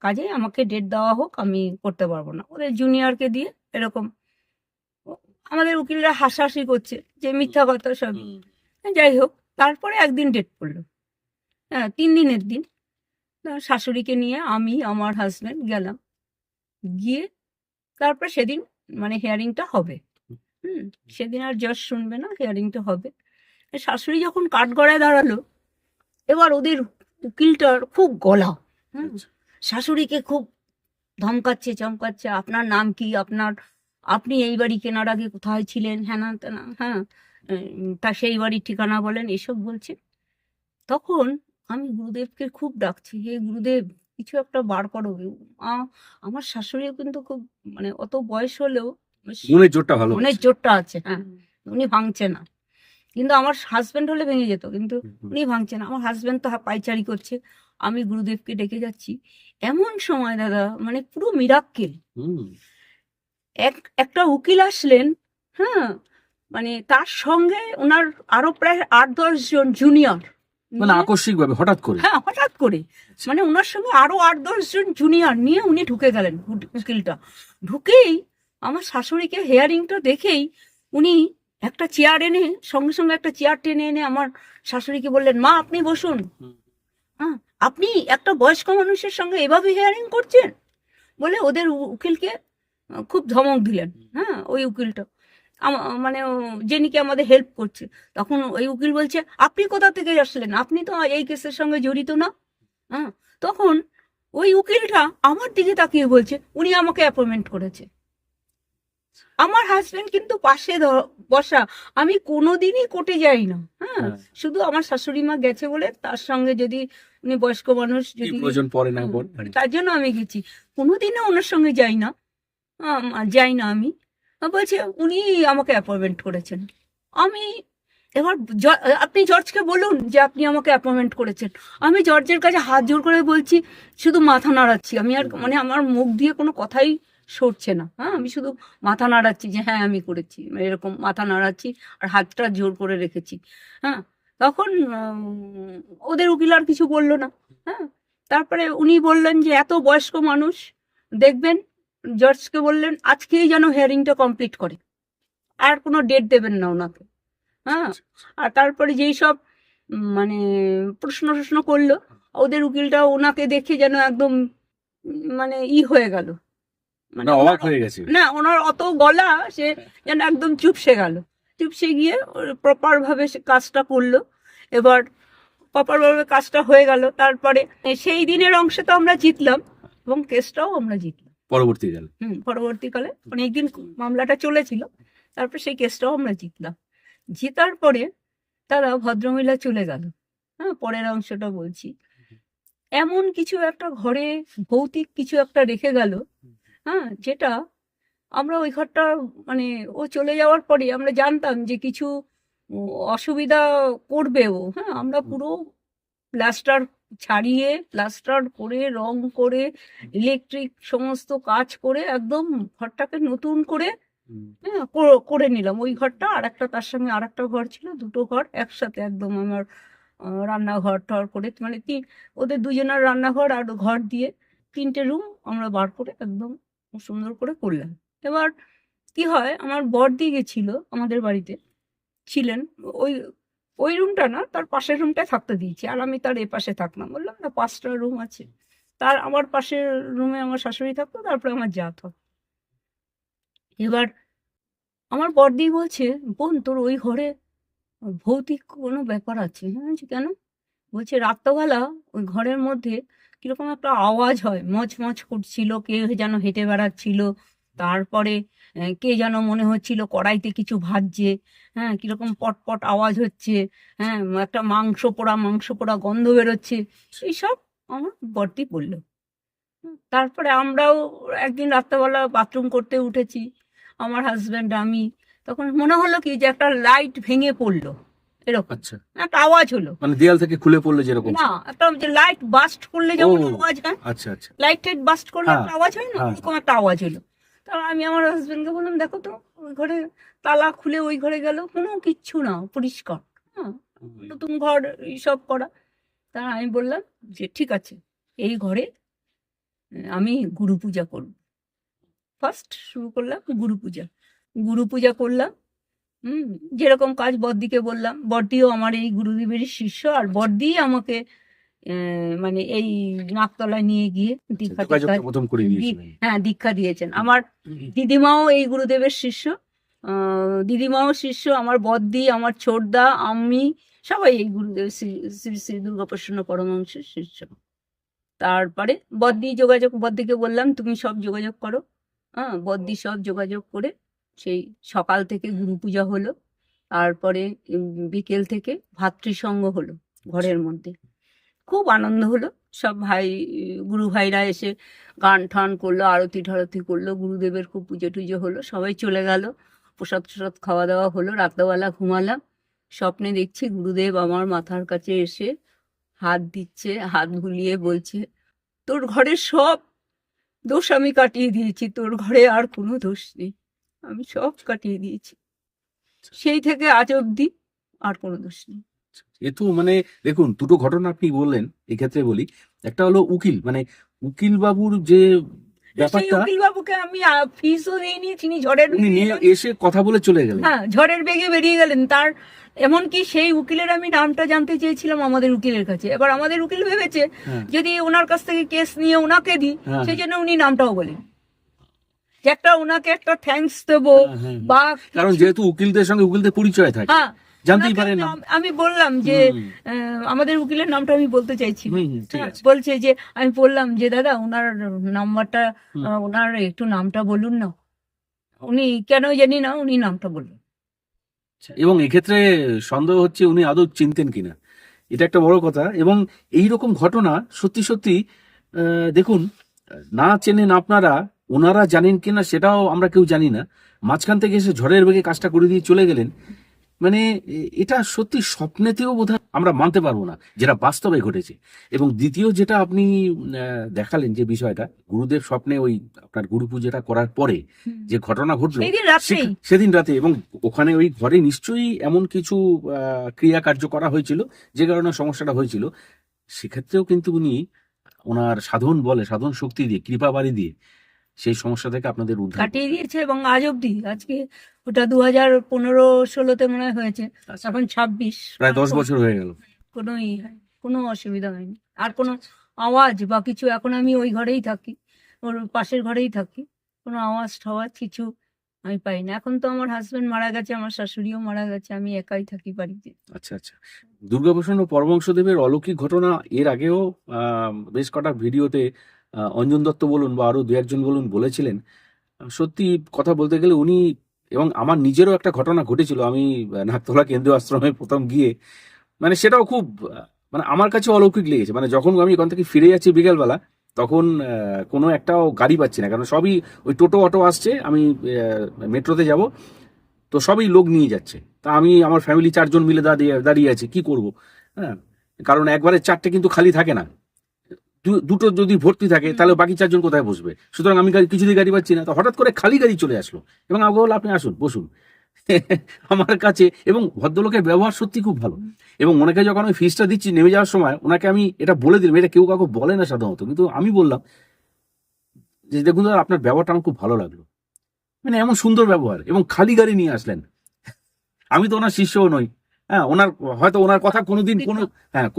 কাজেই আমাকে ডেট দেওয়া হোক, আমি করতে পারবো না। ওদের জুনিয়রকে দিয়ে এরকম আমাদের উকিলরা হাসাহাসি করছে যে মিথ্যা কথা সবই। যাই হোক, তারপরে একদিন ডেট পড়লো, 3 দিনের দিন। শাশুড়িকে নিয়ে আমি, আমার হাজব্যান্ড গেলাম। গিয়ে তারপর সেদিন মানে হিয়ারিংটা হবে। সেদিন আর জাজ শুনবে না, হিয়ারিংটা হবে। শাশুড়ি যখন কাঠগড়ায় দাঁড়ালো, এবার ওদের উকিলটার খুব গলা, শাশুড়িকে খুব ধমকাচ্ছে চমকাচ্ছে, আপনার নাম কি, আপনি এই বাড়ি কেনার আগে কোথায় ছিলেন, হ্যাঁ না তেনা, হ্যাঁ, তা সেই বাড়ির ঠিকানা বলেন, এসব বলছে। তখন আমি গুরুদেবকে খুব ডাকছি, হে গুরুদেব, কিছু একটা বার করো। আমার শাশুড়িও কিন্তু খুব মানে অত বয়স হলেও মনের জোরটা ভালো, মনের জোরটা আছে, হ্যাঁ, উনি ভাঙছে না। কিন্তু আমার হাজবেন্ড হলে ভেঙে যেত, কিন্তু উনি ভাঙছে না। আমার হাজবেন্ড তো পায়চারি করছে, আমি গুরুদেবকে ডেকে যাচ্ছি। এমন সময় দাদা, মানে পুরো মিরাক্কেল, একটা উকিল আসলেন, হ্যাঁ, মানে তার সঙ্গে ওনার আরো প্রায় 8-10 জন জুনিয়র, মানে আকস্মিক ভাবে হঠাৎ করে, হ্যাঁ হঠাৎ করে, মানে ওনার সঙ্গে আরো 8-10 জন জুনিয়র নিয়ে উনি ঢুকে গেলেন। উকিলটা ঢুকেই আমার শাশুড়িকে হিয়ারিংটা দেখেই উনি একটা চেয়ার এনে, সঙ্গে সঙ্গে একটা চেয়ার টেনে এনে আমার শাশুড়িকে বললেন, মা আপনি বসুন। হ্যাঁ, আপনি একটা বয়স্ক মানুষের সঙ্গে এভাবে হিয়ারিং করছেন বলে ওদের উকিলকে খুব ধমক দিলেন। হ্যাঁ, ওই উকিলটা মানে যিনি কি আমাদের হেল্প করছে, তখন ওই উকিল বলছে, আপনি কোথা থেকে আসলেন, আপনি তো এই কেসের সঙ্গে জড়িত না। হ্যাঁ, তখন ওই উকিলটা আমার দিকে তাকিয়ে বলছে, উনি আমাকে অ্যাপয়েন্টমেন্ট করেছে। আমার হাজবেন্ড কিন্তু পাশে বসা, আমি কোনোদিনই কোর্টে যাই না। হ্যাঁ, শুধু আমার শাশুড়ি মা গেছে বলে, তার সঙ্গে যদি উনি বয়স্ক মানুষ যদি প্রয়োজন পড়ে না, তার জন্য আমি গেছি, কোনোদিনও ওনার সঙ্গে যাই না, আমি। বলছে উনি আমাকে অ্যাপয়েন্টমেন্ট করেছেন। আমি এবার আপনি জর্জকে বলুন যে আপনি আমাকে অ্যাপয়েন্টমেন্ট করেছেন। আমি জর্জের কাছে হাত জোর করে বলছি, শুধু মাথা নাড়াচ্ছি, আমি আর মানে আমার মুখ দিয়ে কোনো কথাই সরছে না। হ্যাঁ, আমি শুধু মাথা নাড়াচ্ছি যে হ্যাঁ আমি করেছি, এরকম মাথা নাড়াচ্ছি আর হাতটা জোর করে রেখেছি। হ্যাঁ, তখন ওদের উকিল আর কিছু বললো না। হ্যাঁ, তারপরে উনি বললেন যে এত বয়স্ক মানুষ, দেখবেন জজকে বললেন আজকেই যেন হিয়ারিংটা কমপ্লিট করে, আর কোনো ডেট দেবেন না ওনাকে। হ্যাঁ, আর তারপরে যেই সব মানে প্রশ্ন করলো, ওদের উকিলটা ওনাকে দেখে যেন একদম মানে হয়ে গেল, মানে না, অবাক হয়ে গেছে। না, ওনার অত গলা, সে যেন একদম চুপসে গেল। চুপসে গিয়ে প্রপার ভাবে সে কাজটা করলো। এবার প্রপার ভাবে কাজটা হয়ে গেল। তারপরে সেই দিনের অংশে তো আমরা জিতলাম এবং কেসটাও আমরা জিতলাম। পরবর্তীকালে পরবর্তীকালে অনেকদিন মামলাটা চলেছিল, তারপর সেই কেসটাও আমরা জিতলাম। জেতার পরে তারা ভদ্রমহিলা চলে গেল। হ্যাঁ, পরের অংশটা বলছি। এমন কিছু একটা ঘরে ভৌতিক কিছু একটা রেখে গেল, হ্যাঁ, যেটা আমরা ওই ঘরটা মানে ও চলে যাওয়ার পরে আমরা জানতাম যে কিছু অসুবিধা করবে ও। হ্যাঁ, আমরা পুরো প্লাস্টার ছাড়িয়ে, প্লাস্টার করে, রং করে, ইলেকট্রিক সমস্ত কাজ করে একদম ঘরটাকে নতুন করে হ্যাঁ করে নিলাম। ওই ঘরটা আর একটা, তার সঙ্গে আর একটা ঘর ছিল, দুটো ঘর একসাথে একদম আমার রান্নাঘর টর করে, মানে ওদের দুজনের রান্নাঘর আর ঘর দিয়ে 3টে রুম আমরা বার করে একদম সুন্দর করে করলাম। এবার কি হয়, আমার বড়দি গেছিল আমাদের বাড়িতে, ছিলেন ওই ওই রুমটা না, তার পাশের রুমটায় থাকতে দিয়েছি, আর আমি তার এপাশে থাকলাম। বললাম না 5টা রুম আছে, তার আমার পাশের রুমে আমার শাশুড়ি থাকতো, তারপরে আমার যা থাকতো। এবার আমার বড়দি বলছে, বোন তোর ওই ঘরে ভৌতিক কোনো ব্যাপার আছে? আমি বলছি, কেন? বলছে রাত্রবেলা ওই ঘরের মধ্যে কিরকম একটা আওয়াজ হয়, মচ করছিল, কে যেন হেঁটে বেড়াচ্ছিল। তারপরে কে যেন মনে হচ্ছিল কড়াইতে কিছু ভাজছে। হ্যাঁ, কিরকম পট আওয়াজ হচ্ছে। হ্যাঁ, একটা মাংস পোড়া গন্ধ বেরোচ্ছে। এইসব আমার বড়দি বলল। তারপরে আমরাও একদিন রাত্রেবেলা বাথরুম করতে উঠেছি, আমার হাজব্যান্ড আমি, তখন মনে হলো কি যে একটা লাইট ভেঙে পড়লো, এরকম আচ্ছা, একটা আওয়াজ হলো। মানে দেয়াল থেকে খুলে পড়লে যেরকম। না, একটা যে লাইট বাস্ট করলে যেমন ও, আওয়াজ হয়, আচ্ছা আচ্ছা, লাইট টাইট বাস্ট করলে হ্যাঁ, একটা আওয়াজ হয় না, হ্যাঁ। এরকম একটা আওয়াজ হলো। তা আমি আমার হাজবেন্ডকে বললাম, দেখো তো ওই ঘরে, তালা খুলে ওই ঘরে গেল, কোনো কিচ্ছু না, পরিষ্কার। হ্যাঁ, নতুন ঘর সব করা। তা আমি বললাম যে ঠিক আছে, এই ঘরে আমি গুরু পূজা করব। ফার্স্ট শুরু করলাম গুরু পূজা করলাম। যেরকম কাজ বড়দিকে বললাম, বড়দিও আমার এই গুরুদেবেরই শিষ্য, আর বড়দি আমাকে মানে এই নাকতলায় নিয়ে গিয়ে দীক্ষা যোগাযোগটা প্রথম করে দিয়েছিলেন। হ্যাঁ, দীক্ষা দিয়েছেন। আমার দিদিমাও এই গুরুদেবের শিষ্য, দিদিমাও শিষ্য, আমার বড়দি, আমার ছোটদা, আমি সবাই এই গুরুদেব শ্রী শ্রী শ্রী দুর্গাপ্রসন্ন পরমহংসের শিষ্য। তারপরে বড়দিকে বললাম তুমি সব যোগাযোগ করো। হ্যাঁ, বড়দি সব যোগাযোগ করে সেই সকাল থেকে গুরু পূজা হলো। তারপরে বিকেল থেকে ভাতৃসঙ্গ হলো ঘরের মধ্যে, খুব আনন্দ হলো। সব গুরু ভাইরা এসে গান ঠান করলো, আরতি ঠারতি করলো, গুরুদেবের খুব পুজো টুজো হলো, সবাই চলে গেল। প্রসাদ টসাদ খাওয়া দাওয়া হলো, রাত্রেবেলা ঘুমালাম। স্বপ্নে দেখছি গুরুদেব আমার মাথার কাছে এসে হাত দিচ্ছে, হাত বুলিয়ে বলছে, তোর ঘরের সব দোষ আমি কাটিয়ে দিয়েছি, তোর ঘরে আর কোনো দোষ নেই, আমি সব কাটিয়ে দিয়েছি। সেই থেকে আজ অব্দি আর কোনো দোষ নেই। এ তো মানে দেখুন, দুটো ঘটনা আপনি বললেন, এক্ষেত্রে বলি, একটা হলো উকিল, মানে উকিল বাবুর যে সেই ব্যাপারটা, উকিল বাবুকে আমি ফিসও দিইনি, তিনি ঝড়ের উনি নিয়ে এসে কথা বলে চলে গেলেন। হ্যাঁ, ঝড়ের বেগে বেরিয়ে গেলেন। তার এমনকি সেই উকিলের আমি নামটা জানতে চেয়েছিলাম আমাদের উকিলের কাছে। এবার আমাদের উকিল ভেবেছে হ্যাঁ, যদি ওনার কাছ থেকে কেস নিয়ে ওনাকে দিই, হ্যাঁ। সেই জন্য উনি নামটাও বলেন, যে একটা ওনাকে একটা থ্যাঙ্কস দেবো হ্যাঁ, হ্যাঁ। বা কারণ যেহেতু উকিলদের সঙ্গে উকিলদের পরিচয় থাকে, হ্যাঁ, জানতেই ওনাকে পারে না। আমি বললাম যে আমাদের উকিলের নামটা আমি বলতে চাইছি। ঠিক আছে। বলছে যে, আমি বললাম যে দাদা ওনার নাম্বারটা, ওনার একটু নামটা বলুন না। উনি কেন জানি না, উনি নামটা বললেন। এবং এক্ষেত্রে সন্দেহ হচ্ছে উনি আদৌ চিনতেন কিনা, এটা একটা বড় কথা। এবং এই রকম ঘটনা সত্যি সত্যি দেখুন, না চেনেন আপনারা, ওনারা জানেন কিনা সেটাও আমরা কেউ জানি না। মাঝখান থেকে এসে ঝড়ের বেগে কাজটা করে দিয়ে চলে গেলেন, মানে এটা সত্যি স্বপ্নেতেও বোধহয় আমরা মানতে পারবো না, যেটা বাস্তবে ঘটেছে। এবং দ্বিতীয় যেটা আপনি দেখালেন যে বিষয়টা, গুরুদেব স্বপ্নে ওই আপনার গুরু পুজোটা করার পরে যে ঘটনা ঘটলো সেদিন রাতে, এবং ওখানে ওই ঘরে নিশ্চয়ই এমন কিছু ক্রিয়া কার্য করা হয়েছিল যে কারণে সমস্যাটা হয়েছিল। সেক্ষেত্রেও কিন্তু উনি ওনার সাধন বলে, সাধন শক্তি দিয়ে, কৃপা বাড়ি দিয়ে সেই সমস্যা থেকে আপনাদের উদ্ধার কাটিয়ে দিয়েছে, এবং আজ অব্দি, আজকে ওটা 2015-16 মনে হয় হয়েছে, আচ্ছা, এখন 26, প্রায় 10 বছর হয়ে গেল। কোনো কোনো অসুবিধা হয়নি, আর কোনো আওয়াজ বা কিছু, এখন আমি ওই ঘরেই থাকি, ওর পাশের ঘরেই থাকি, কোনো আওয়াজ ঠাওয়াজ কিছু আমি পাই না। এখন তো আমার হাজবেন্ড মারা গেছে, আমার শাশুড়িও মারা গেছে, আমি একাই থাকি বাড়িতে। আচ্ছা আচ্ছা, দুর্গাভূষণ ও পরমহংসদেবের অলৌকিক ঘটনা এর আগেও বেশ কটা ভিডিওতে অঞ্জন দত্ত বলুন বা আরো দু একজন বলুন বলেছিলেন। সত্যি কথা বলতে গেলে উনি, এবং আমার নিজেরও একটা ঘটনা ঘটেছিল, আমি নাকতলা কেন্দ্রীয় আশ্রমে প্রথম গিয়ে, মানে সেটাও খুব মানে আমার কাছে অলৌকিক লেগেছে। মানে যখন আমি এখান থেকে ফিরে যাচ্ছি বিকেলবেলা, তখন কোনো একটাও গাড়ি পাচ্ছি না, কারণ সবই ওই টোটো অটো আসছে, আমি মেট্রোতে যাব, তো সবই লোক নিয়ে যাচ্ছে। তা আমি আমার ফ্যামিলি 4 জন মিলে দাঁড়িয়ে দাঁড়িয়ে আছি, কি করব? হ্যাঁ, কারণ একবারে 4টে কিন্তু খালি থাকে না, দুটো যদি ভর্তি থাকে তাহলে বাকি 4 জন কোথায় বসবে? সুতরাং আমি কিছুতেই গাড়ি পাচ্ছি না, তো হঠাৎ করে খালি গাড়ি চলে আসলো এবং আমাকে বললো আপনি আসুন, বসুন আমার কাছে। এবং ভদ্রলোকের ব্যবহার সত্যি খুব ভালো, এবং ওনাকে যখন আমি ফিসটা দিচ্ছি নেমে যাওয়ার সময়, ওনাকে আমি এটা বলে দিলাম, এটা কেউ কাউকে বলে না সাধারণত, কিন্তু আমি বললাম যে দেখুন দাদা, আপনার ব্যবহারটা আমার খুব ভালো লাগলো, মানে এমন সুন্দর ব্যবহার, এবং খালি গাড়ি নিয়ে আসলেন। আমি তো ওনার শিষ্যও নই, হ্যাঁ, ওনার হয়তো ওনার কথা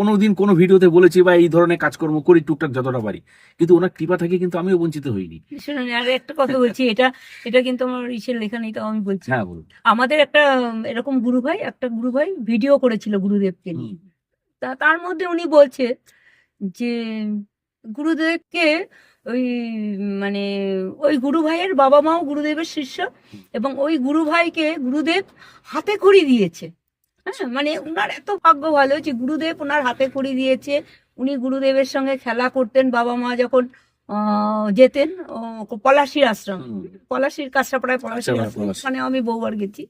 কোনোদিন কোনো ভিডিওতে বলেছি বা এই ধরনের কাজকর্ম করি টুকটাক যতটা পারি, কিন্তু ওনার কৃপা থেকে কিন্তু আমিও বঞ্চিত হইনি। শুনুন, আর একটা কথা বলছি, এটা এটা কিন্তু আমার ইসের লেখা নেই, তাও আমি বলছি। হ্যাঁ, বলুন। আমাদের এরকম একটা গুরু ভাই ভিডিও করেছিল গুরুদেবকে নিয়ে। তার মধ্যে উনি বলছে যে গুরুদেবকে ওই মানে ওই গুরু ভাইয়ের বাবা মাও গুরুদেবের শিষ্য, এবং ওই গুরু ভাইকে গুরুদেব হাতে খড়ি দিয়েছে। হ্যাঁ, মানে উনার এত ভাগ্য ভালো যে গুরুদেব ওনার হাতে খড়ি দিয়েছে। উনি গুরুদেবের সঙ্গে খেলা করতেন, বাবা মা যখন যেতেন পলাশির আশ্রম, পলাশির কাঁচরাপাড়ায় পলাশির আশ্রম, ওখানে আমি বহুবার গেছি।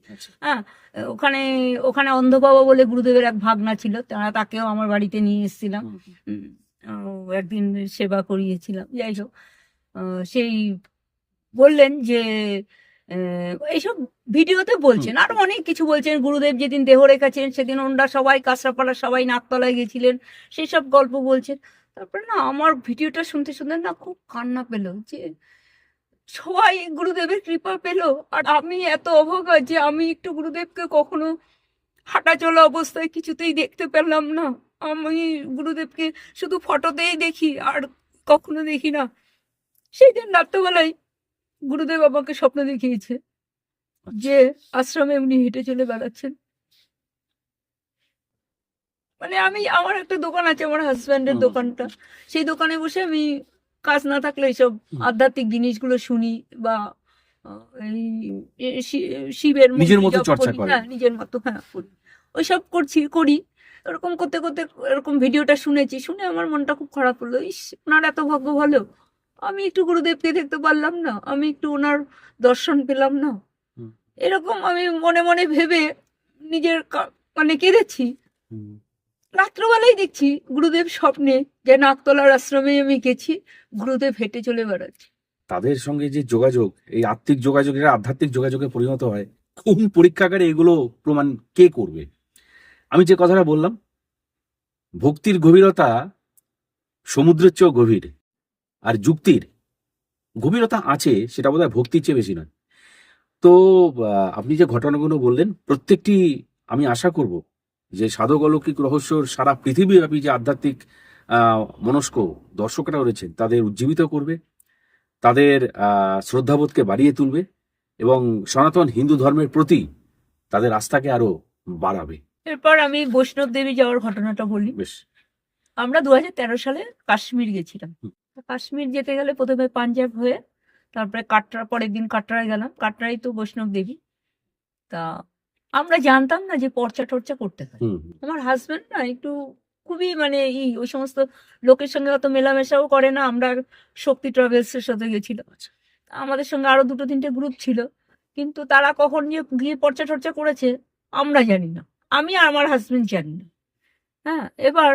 হ্যাঁ, ওখানে ওখানে অন্ধ বাবা বলে গুরুদেবের এক ভাগনা ছিল, তাকেও আমার বাড়িতে নিয়ে এসেছিলাম, একদিন সেবা করিয়েছিলাম। যাই হোক, সেই বললেন যে এইসব ভিডিওতে বলছেন, আরো অনেক কিছু বলছেন। গুরুদেব যেদিন দেহ রেখেছেন সেদিন ওনারা সবাই কাঁচরাপাড়া সবাই নাকতলায় গেছিলেন, সেই সব গল্প বলছেন। তারপরে না আমার ভিডিওটা শুনতে শুনতে না খুব কান্না পেলো, যে সবাই গুরুদেবের কৃপা পেলো, আর আমি এত অভাগা যে আমি একটু গুরুদেবকে কখনো হাঁটা চলা অবস্থায় কিছুতেই দেখতে পেলাম না। আমি গুরুদেবকে শুধু ফটোতেই দেখি, আর কখনো দেখি না। সেই দিন রাত্রেবেলায় গুরুদেব আমাকে স্বপ্ন দেখিয়েছে যে আশ্রমে উনি হেঁটে চলে বেড়াচ্ছেন। মানে আমার একটা দোকান আছে, আমার হাজব্যান্ডের দোকানটা, সেই দোকানে বসে আমি কাজ না থাকলে এইসব আধ্যাত্মিক জিনিসগুলো শুনি, বা শিবের নিজের মতো চর্চা করে, নিজের মতো, হ্যাঁ, ওইসব করি। এরকম করতে করতে এরকম ভিডিওটা শুনে আমার মনটা খুব খারাপ হলো। ওনার এত ভাগ্য ভালো, আমি একটু গুরুদেবকে দেখতে পারলাম না, আমি একটু ওনার দর্শন পেলাম না। এরকম আমি মনে মনে ভেবে নিজের মানে কেঁদেছি। রাত্রবেলায় দেখছি গুরুদেব স্বপ্নে, যে নাকতলার আশ্রমে আমি গেছি, গুরুদেব হেঁটে চলে বেড়াচ্ছে। তাদের সঙ্গে যে যোগাযোগ, এই আত্মিক যোগাযোগ, এটা আধ্যাত্মিক যোগাযোগে পরিণত হয়। কোন পরীক্ষাগারে এগুলো প্রমাণ কে করবে? আমি যে কথাটা বললাম, ভক্তির গভীরতা সমুদ্রের চেয়েও গভীর, আর যুক্তির গভীরতা আছে, সেটা বোধহয় ভক্তির চেয়ে বেশি নয়। তো আপনি যে ঘটনাগুলো বললেন, প্রত্যেকটি আমি আশা করব যে সাধক অলৌকিক রহস্যর সারা পৃথিবীব্যাপী যে আধ্যাত্মিক মনস্ক দর্শকরা রয়েছেন তাদের উজ্জীবিত করবে, তাদের শ্রদ্ধাবোধকে বাড়িয়ে তুলবে, এবং সনাতন হিন্দু ধর্মের প্রতি তাদের আস্থাকে আরো বাড়াবে। এরপর আমি বৈষ্ণব দেবী যাওয়ার ঘটনাটা বলি। বেশ। আমরা 2013 সালে কাশ্মীর গেছিলাম। কাশ্মীর যেতে গেলে প্রথমে পাঞ্জাব হয়ে, তারপরে কাটরা, পরের দিন কাটরায় গেলাম। কাটরাই তো বৈষ্ণব দেবী। তা আমরা জানতাম না যে পর্চা টর্চা করতে হয়। আমার হাজবেন্ড না একটু খুবই মানে ওই সমস্ত লোকের সঙ্গে অত মেলামেশাও করে না। আমরা শক্তি ট্রাভেলস এর সাথে গেছিলাম, আমাদের সঙ্গে আরো 2-3টে গ্রুপ ছিল, কিন্তু তারা কখন যে গিয়ে পর্চা টর্চা করেছে আমরা জানি না, আমি আর আমার হাজবেন্ড জানি না। হ্যাঁ, এবার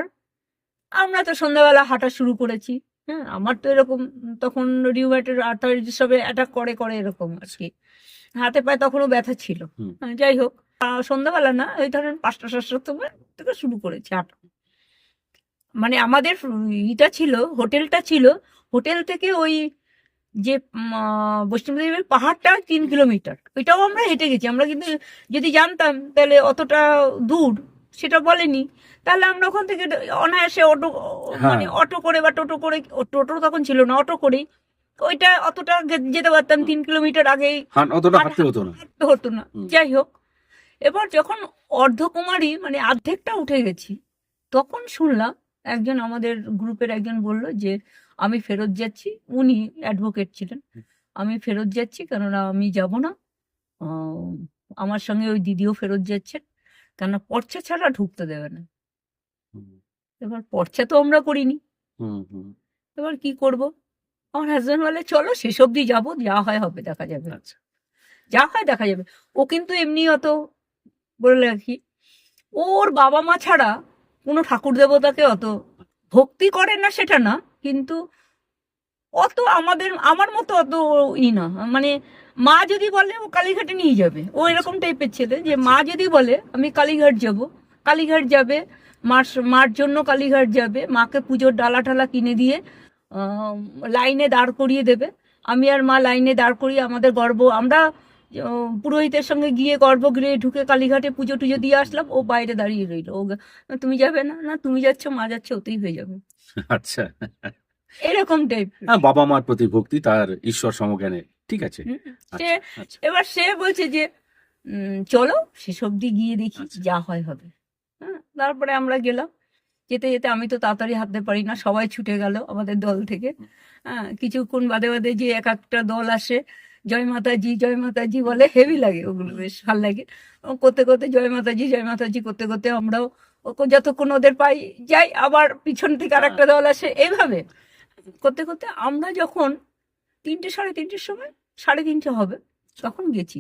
আমরা তো সন্ধ্যাবেলা হাঁটা শুরু করেছি। হ্যাঁ, আমার তো এরকম তখন রিউম্যাটের আর্থারাইটিস সবে অ্যাটাক করে এরকম আর কি, হাতে পায়ে তখনও ব্যথা ছিল। যাই হোক, সন্ধ্যাবেলা না, ওই ধরেন 5টা 7টার সময় থেকে শুরু করেছি হাঁটা। মানে আমাদের ইটা ছিল, হোটেলটা ছিল, হোটেল থেকে ওই যে বৈষ্ণবদেবীর পাহাড়টা 3 কিলোমিটার, ওইটাও আমরা হেঁটে গেছি। আমরা কিন্তু যদি জানতাম তাহলে অতটা দূর সেটা বলেনি, তাহলে আমরা ওখান থেকে অনায়াসে অটো, হ্যাঁ। মানে অটো করে বা টোটো করে, টোটো তখন ছিল না, অটো করেই ওইটা অতটা যেতে পারতাম। 3 কিলোমিটার আগেই অতটা হাঁটতে হতো না। হাঁটতে হতো না। হুম। যাই হোক, এবার যখন অর্ধকুমারী মানে অর্ধেকটা উঠে গেছি, তখন শুনলাম একজন আমাদের গ্রুপের একজন বলল যে আমি ফেরত যাচ্ছি। উনি অ্যাডভোকেট ছিলেন। আমি ফেরত যাচ্ছি, কেননা আমি যাব না। আহ, আমার সঙ্গে ওই দিদিও ফেরত যাচ্ছেন, কেননা পর্চা ছাড়া ঢুকতে দেবে না। হুম, এবার পর্চা তো আমরা করিনি, হুম, হুম। এবার কি করব? আমার হাজব্যান্ড বলে চলো শেষ অবধি যাবো, যা হয় হবে, দেখা যাবে, আচ্ছা। যা হয় দেখা যাবে। ও কিন্তু এমনি অত, বলে রাখি, ওর বাবা মা ছাড়া কোনো ঠাকুর দেবতাকে অত ভক্তি করে না, সেটা না, কিন্তু অত আমার মতো অত না, মানে মা যদি বলে ও কালীঘাটে নিয়ে যাবে, ও এরকম টাইপের ছেলে যে মা যদি বলে আমি কালীঘাট যাব, কালীঘাট যাবে, মার জন্য কালীঘাট যাবে, মাকে পুজোর ডালা ঠালা কিনে দিয়ে লাইনে দাঁড় করিয়ে দেবে। আমি আর মা লাইনে দাঁড় করিয়ে আমাদের আমরা পুরোহিতের সঙ্গে গিয়ে গর্ভগৃহে ঢুকে কালীঘাটে পুজো টুজো দিয়ে আসলাম, ও বাইরে দাঁড়িয়ে রইল। ও তুমি যাবে না? না তুমি যাচ্ছ, মা যাচ্ছে, ওতেই হয়ে যাবে, আচ্ছা। এরকম টাইপ। হ্যাঁ, বাবা মার প্রতি ভক্তি, তার ঈশ্বর সমজ্ঞানে, ঠিক আছে। সে আচ্ছা, আচ্ছা, এবার সে বলছে যে চলো শেষ অবধি গিয়ে দেখি, আচ্ছা। যা হয় হবে। হ্যাঁ, তারপরে আমরা গেলাম। যেতে যেতে আমি তো তাড়াতাড়ি হাঁটতে পারি না, সবাই ছুটে গেল আমাদের দল থেকে। হ্যাঁ, কিছুক্ষণ বাদে বাদে যে এক একটা দল আসে, জয় মাতাজি বলে, হেভি লাগে ওগুলো, বেশ ভাল লাগে। ও করতে করতে জয় মাতাজি করতে করতে আমরাও যতক্ষণ ওদের পাই যাই, আবার পিছন থেকে আর একটা দল আসে, এইভাবে করতে করতে আমরা যখন 3টে 3:30 সময়, 3:30 হবে, তখন গেছি।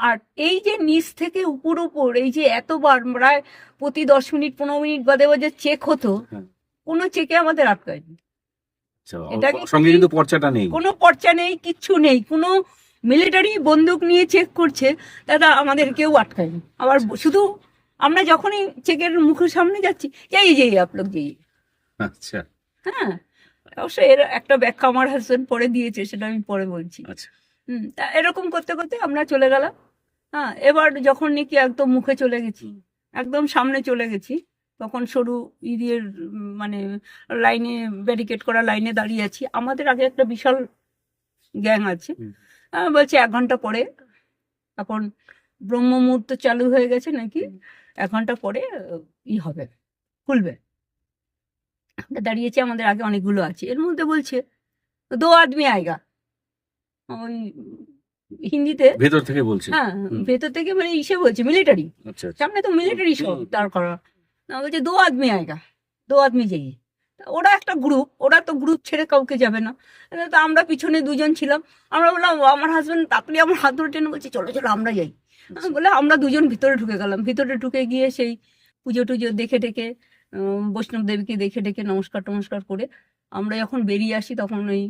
আর এই যে নিচ থেকে উপর উপর এই যে এতবার প্রায় প্রতি 10 মিনিট 15 মিনিট বাদে বাদে চেক হতো, হ্যাঁ। কোনো চেকে আমাদের আটকায়নি। আচ্ছা, এটা সঙ্গে কিন্তু পর্চাটা নেই। কোনো পর্চা নেই, কিচ্ছু নেই, কোনো মিলিটারি বন্দুক নিয়ে চেক করছে, দাদা আমাদের কেউ আটকায়নি। আবার শুধু আমরা যখনই চেকের মুখের সামনে যাচ্ছি, যাই আপলোক যাই। আচ্ছা, হ্যাঁ, অবশ্য এর একটা ব্যাখ্যা আমার হাজবেন্ড পরে দিয়েছে, সেটা আমি পরে বলছি। আচ্ছা। তা এরকম করতে করতে আমরা চলে গেলাম। হ্যাঁ, এবার যখন নাকি একদম মুখে চলে গেছি, একদম সামনে চলে গেছি, তখন সরু ইদিয়ের মানে লাইনে, ব্যারিকেড করা লাইনে দাঁড়িয়ে আছি। আমাদের আগে একটা বিশাল গ্যাং আছে। হুম। বলছে 1 ঘন্টা পরে, এখন ব্রহ্ম মুহূর্ত চালু হয়ে গেছে নাকি, 1 ঘন্টা পরে হবে, খুলবে। আমরা দাঁড়িয়েছি, আমাদের আগে অনেকগুলো আছে, এর মধ্যে বলছে 2 আদমি আয়েগা, ওই হিন্দিতে। ভেতর থেকে বলছে। হ্যাঁ, ভেতর থেকে, মানে ইসে বলছে, মিলিটারি, আচ্ছা, আচ্ছা। সামনে তো মিলিটারি সব দাঁড় করা। না, বলছে 2 আদমি আয়েগা, 2 আদমি যাইয়ে। ওরা একটা গ্রুপ, ওরা তো গ্রুপ ছেড়ে কাউকে যাবে না। তো আমরা পিছনে 2জন ছিলাম। আমরা বললাম, আমার হাজবেন্ড তাড়াতাড়ি আমার হাত ধরে টেনে বলছে চলো চলো আমরা যাই। বলে আমরা 2জন ভিতরে ঢুকে গেলাম। ভিতরে ঢুকে গিয়ে সেই পুজো টুজো দেখে টেকে, বৈষ্ণব দেবীকে দেখে টেকে নমস্কার করে আমরা যখন বেরিয়ে আসি, তখন ওই